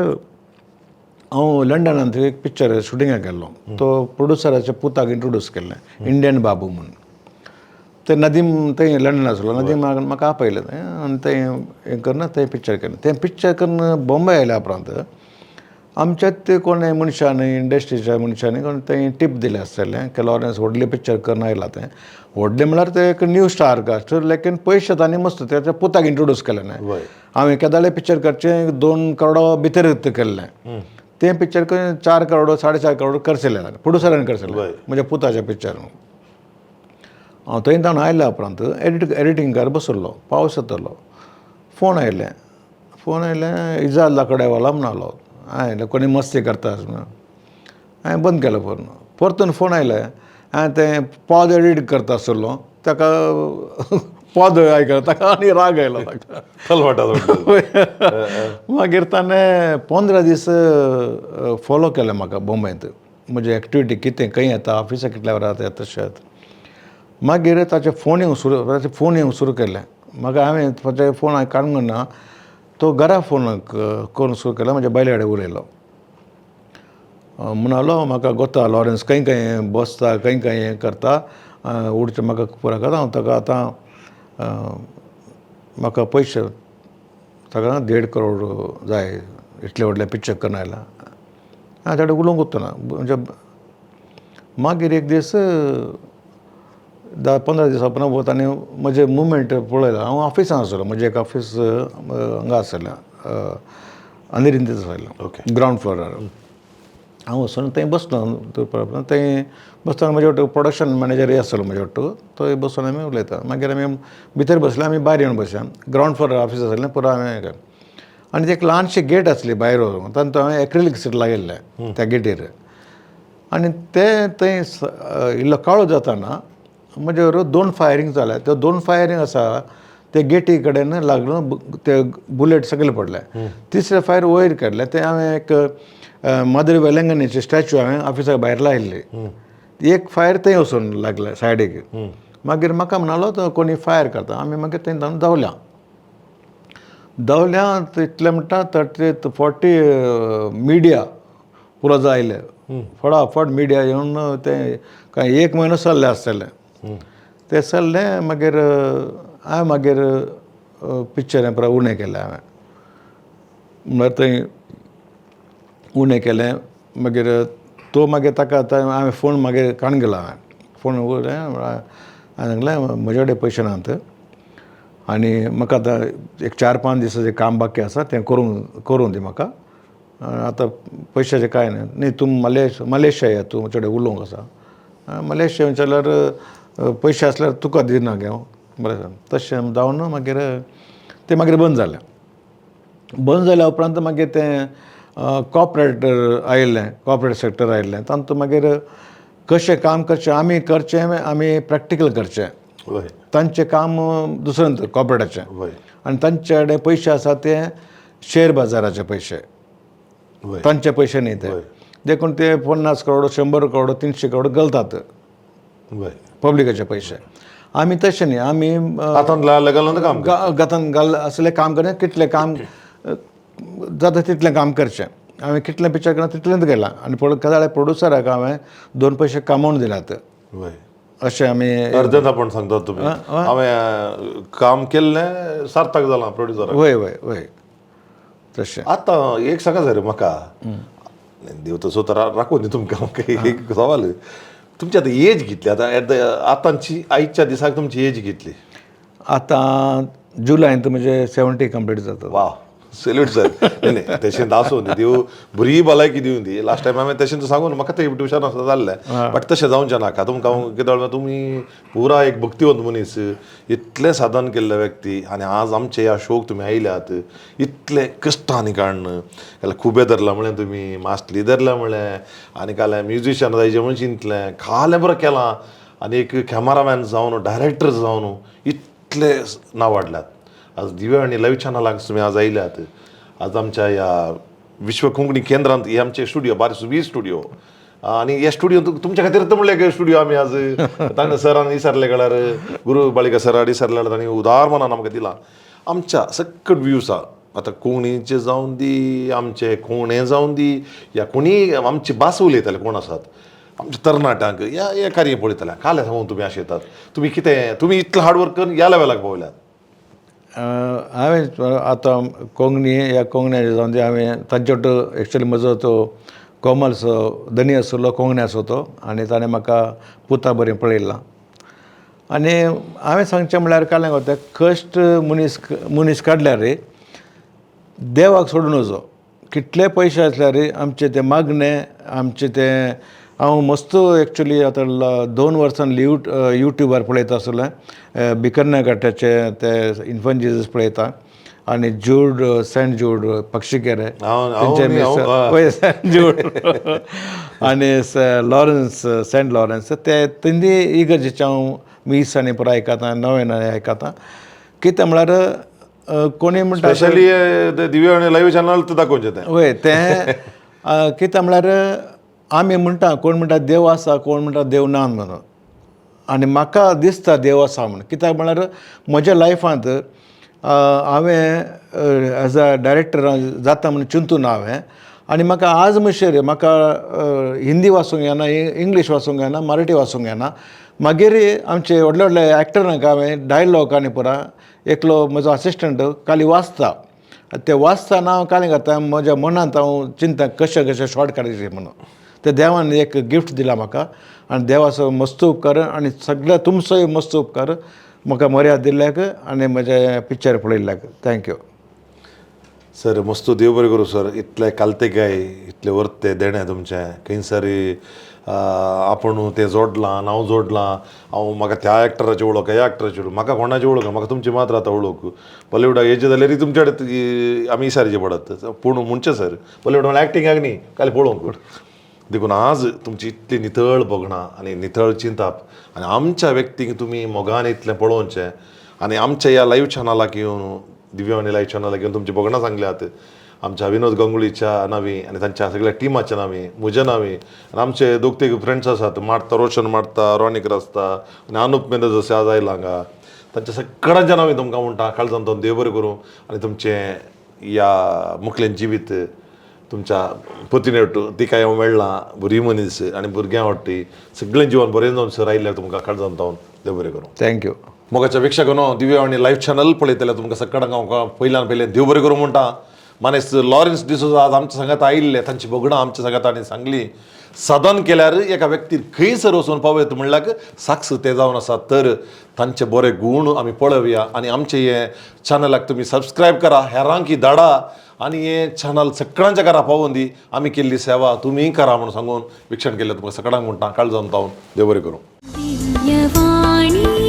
हांव लंडनांत एक पिक्चर शुटिंगाक गेल्लो तो प्रोड्युसराच्या पुताक इंट्रोड्यूस केल्लें इंडियन बाबू म्हणून ते नदीम थंय लंडन आसलो नदीम म्हाका आपयलें आनी थंय हें करना थंय पिक्चर केलें तें पिक्चर करून बॉम्बे आयल्या उपरांत आमच्याच ते कोण मनशांनी इंडस्ट्रीच्या मनशांनी कोण थंय टीप दिलें आसतलें की लॉरन्स व्हडलें पिक्चर करून आयला तें व्हडलें म्हळ्यार ते एक न्यू स्टार कास्ट लेकीन पयशे तांणी मस्त त्याच्या पुताक इंट्रोड्यूस केलें न्हय हांवें केदाळे पिक्चर करचें 2 करोडा भितर केल्लें तें पिक्चर 4 करोड 4.5 करोड करचेलें प्रोड्युसरान करचेलें म्हज्या पुताचें पिक्चर हांव थंय जावन आयल्या उपरांत एडिटींगार बसल्लो पावस येतलो फोन आयलें इजाज लाकडेवाला म्हणून आलो हांवें कोणी मस्ती करता हांवें बंद केलो फोन परतून फोन आयलें हांवें तें पॉज एडीट करता आसतलो ताका पॉज आयकलो ताका आनी राग आयलो ताका मागीर ताणें 15 दीस फॉलो केलें म्हाका बॉम्बेंत म्हजी एक्टिविटी कितें खंय येता ऑफिसाक कितल्या वरां येता तशेंच मागीर ताचे फोन येवंक सुरू केलें म्हाका हांवें ताचे फोन हांवें काडूंक ना तो घरा फोन करून सुरू केलो म्हज्या बायले कडेन उलयलो म्हणलो म्हाका गोता लॉरन्स खंय खंय बसता खंय खंय हें करता उडचें म्हाका पुरो करता हांव ताका आतां म्हाका पयशे ताका 1.5 करोड जाय इतले व्हडले पिक्चर करून आयला हांवें ताका उलोवंक वचना म्हणजे मागीर एक दीस 10-15 दिसा उपरांत ताणें म्हजे मुवमेंट पळयलो हांव ऑफिसान आसलो म्हजें एक ऑफिस हांगा आसलें अंधेरींत आसलें ग्रावंड फ्लोरार हांव वचून थंय बसलो थंय बसतना म्हजे वाटो प्रोडक्शन मॅनेजरूय आसलो म्हजे वाटो थंय बसून आमी उलयता मागीर आमी भितर बसले आमी भायर येवन बसया ग्रावंड फ्लोर ऑफीस आसलें पुरो आमी आनी एक ल्हानशी गेट आसली भायर तातूंत हांवें एक्रिलीक सीट लायिल्लें त्या गेटीर आनी ते थंय इल्लो काळो जाताना म्हजे बरोबर 2 फायरींग जाले ते 2 फायरींग आसा ते गेटी कडेन लागून ते बुलेट सकयल पडले तिसरे फायर वयर काडले ते हांवें एक माधुरी वेलंगनीची स्टॅच्यू हांवें ऑफिसा भायर लायिल्ली एक फायर थंय वचून लागले सायडीक मागीर म्हाका म्हणलो तो कोणी फायर करता आमी मागीर थंय जावन धांवल्या तितले म्हणटा 30-40 मिडिया पुरो जायले फटाफट मिडिया येवन ते कांय 1 म्हयनो चल्ले आसतले ते चल्ले मागीर हांवें मागीर पिक्चर पुरो उणें केलें हांवें म्हळ्यार थंय उणें केलें मागीर तो मागीर ताका हांवें फोन मागीर काडून गेलो हांवें फोन उरलें हांवें सांगलें म्हजे कडेन पयशे नात आनी म्हाका आतां एक 4-5 दिसाचें काम बाकी आसा तें करूं दी म्हाका आतां पयशाचें कांय ना न्ही तूं मलेशिया या तूं म्हजे कडेन उलोवंक आसा मलेशिया विचारल्यार पयशे आसल्यार तुका दिना गे हांव बरें तशें जावन मागीर तें मागीर बंद जाल्या उपरांत मागीर तें कॉर्पोरेटर आयिल्लें कॉर्पोरेट सॅक्टर आयिल्लें तातूंत मागीर कशें काम करचें आमी प्रॅक्टिकल करचें तांचें काम दुसरें कॉर्पोरेटाचें आनी तांचे कडेन पयशे आसा ते शेअर बाजाराचे पयशे तांचे पयशे न्ही ते देखून ते 50 करोड 100 करोड 300 करोड घालतात पब्लिकाचे पयशे आमी तशें न्ही आमी गातान घाल असलें काम करें कितलें काम जाता तितलें काम करचें हांवें कितलें पिक्चर केलां तितलेंच गेलां आनी जाल्यार प्रोड्युसराक हांवें 2 पयशे कामावून दिल्यात अशें आमी अर्दें आपण सांगतात तुमी हांवें काम केल्लें सार्थक जालां प्रोड्युसराक वय तशें आतां एक सांगा सर म्हाका देव तसो तर राखो न्ही तुमकां एक सवाल तुमची आतां एज कितली आतांची आयच्या दिसाक तुमची एज कितली आतां जुलयात म्हणजे 70 कंप्लीट जाता वा सॅल्यूट सर नाही तशें आसूं न्ही देव बरी भलायकी दिवं दी लास्ट टायम हांवें तशें सांगून म्हाका तें ट्युशन आसा जाल्लें बट तशें जावचें नाका तुमकां हांव कितें तुमी पुरा एक भक्तिवंत मनीस इतलें साधन केल्ले व्यक्ती आनी आज आमचे ह्या शोक तुमी आयल्यात इतले कश्टांनी काडून जाल्यार खुबे धरला म्हळें तुमी मास्टली धरला म्हळें आनी काल्यां म्युजिशियन जायचे म्हण चिंतलें खालें बरें केलां आनी एक कॅमेरामॅन जावन डायरेक्टर जावन इतले नांव वाडल्यात आज दिव्या आनी लाईव्ह चॅनलाक तुमी आज आयल्यात आज आमच्या ह्या विश्व कोंकणी केंद्रांत हे आमचे स्टुडिओ बारसुबी स्टुडिओ आनी हे स्टुडिओ तुमच्या खातीर तर म्हणलें स्टुडिओ आमी आज ताणें सरान विसरले काळार गुरू बाळिका सरान विसरले ताणें उदार मनान आमकां दिलां आमच्या सकट व्ह्यूज आहा आतां कोंकणीचें जावन दी आमचें कोणें जावन दी या कोणी आमची भास उलयताले कोण आसात आमच्या तरणाट्यांक ह्या कार्य पळयताले काले सांगून तुमी आशेतात तुमी कितें तुमी इतलें हार्डवर्क करून ह्या लेवलाक पावल्यात हांवें आतां कोंकणी ह्या कोंकण्याचे जावन दी हांवें तांचे वांगडा एक्चुली म्हजो तो कोमल धनी आसलो कोंकणी आसलो तो आनी ताणें म्हाका पुता बरें पळयलां आनी हांवें सांगचें म्हळ्यार कालें वता कश्ट मनीस काडल्यार रे देवाक सोडून वचो कितले पयशे आसल्यार आमचे ते मागणे आमचे ते हांव मस्त एक्चुली आतां 2 वर्सान युट्यूबार पळयता आसलें बिकन्या घाटाचे ते इन्फंट जिजस पळयता आनी सेंट जूड पक्षिकेरे तेंचे सेंट जूड आनी सेंट लॉरन्स ते तिंदी इगर्जेचे हांव मीस आनी पुरो आयकतां नवें आयकतां कितें म्हळ्यार कोणी म्हणटा दिव्या आनी लाईव्ह चॅनल दाखोवचें तें वय तें कितें म्हळ्यार आमी म्हणटा कोण म्हणटा देव आसा कोण म्हणटा देव ना म्हणून आनी म्हाका दिसता देव आसा म्हणून कित्याक म्हळ्यार म्हज्या लायफांत हांवें एज अ डायरेक्टर जाता म्हणून चिंतून हांवें आनी म्हाका आज म्हणशेर म्हाका हिंदी वाचूंक येना इंग्लीश वाचूंक येना मराठी वाचूंक येना मागीर आमचे व्हडले व्हडले एक्टरांक हांवें डायलॉग आनी पुरा एकलो म्हजो असिस्टंट खाली वाचता ते वाचतना हांव कालें करता म्हज्या मनांत हांव चिंता कशें शॉर्ट काडचे म्हणून ते देवान एक गिफ्ट दिला म्हाका आनी देवाचो मस्त उपकार आनी सगळे तुमचोय मस्त उपकार म्हाका मर्याद दिल्ल्याक आनी म्हजे पिक्चर पळयल्ल्याक थँक्यू सर मस्त देव बरें करूं सर इतले कालते काय इतले वर्थ ते देणें तुमचें खंय सारी आपूण तें जोडलां नांव जोडलां हांव म्हाका त्या एक्टराचें वळख ह्या एक्टराचें वळख म्हाका कोणाचें वळख म्हाका तुमची मात्र आतां वळख बॉलिवूडाक हेजे जाल्यार तुमचे कडेन आमी विसारचे पडत पूण म्हणचे सर बॉलिवूड म्हणल्यार एक्टिंगाक न्ही काल पळोवंक देखून आज तुमची इतली नितळ बघणां आनी नितळ चिंताप आनी आमच्या व्यक्तीक तुमी मोगान इतलें पळोवचें आनी आमच्या ह्या लाईव्ह चॅनलाक येवन दिव्यवाणी लाईव्ह चॅनलाक येवन तुमची बघणां सांगल्यात आमच्या विनोद गंगुळीच्या नांवी आनी तांच्या सगळ्या टिमाच्या नांवी म्हज्या नांवी आनी आमचे दोग तीग फ्रेंड्स आसात मारता रोशन मारता रॉनिक आसता आनी अनुप मेंदस जसे आज आयला हांगा तांच्या सगळ्यांच्या नांवी तुमकां म्हणटा काळजांतून देव बरें करूं आनी तुमचें ह्या मुखलें जिवीत तुमच्या पत्नीट तिका हांव मेळ्ळां बरी मनीस आनी भुरग्यां आवडटी सगळें जिवन बरें जावन सर आयल्यार तुमकां काळजांतून देव बरें करूं थँक्यू मोगाच्या वीक्षकांनो दिव्यवाणी लाईव्ह चॅनल पळयतले तुमकां सकाळांक हांव पयल्यान पयलें देव बरें करूं म्हणटा मानेस लॉरेन्स डिसोजा आज आमच्या सांगात आयिल्ले तांची बगणां आमच्या सांगात ताणें सांगली साधन केल्यार एका व्यक्तीन खंयसर वचून पावयत म्हणल्यार साक्ष ते जावन आसा तर तांचे बरे गूण आमी पळोवया आनी आमचे हे चॅनलाक तुमी सबस्क्रायब करा हेरांकी धाडा आनी हे चॅनल सगळ्यांच्या घरा पावोवन दी आमी केल्ली सेवा तुमीय करा म्हणून सांगून विक्षण केलें तुमकां सकाळांक म्हणटा काळजांत देव बरें करूं दिव्यवाणी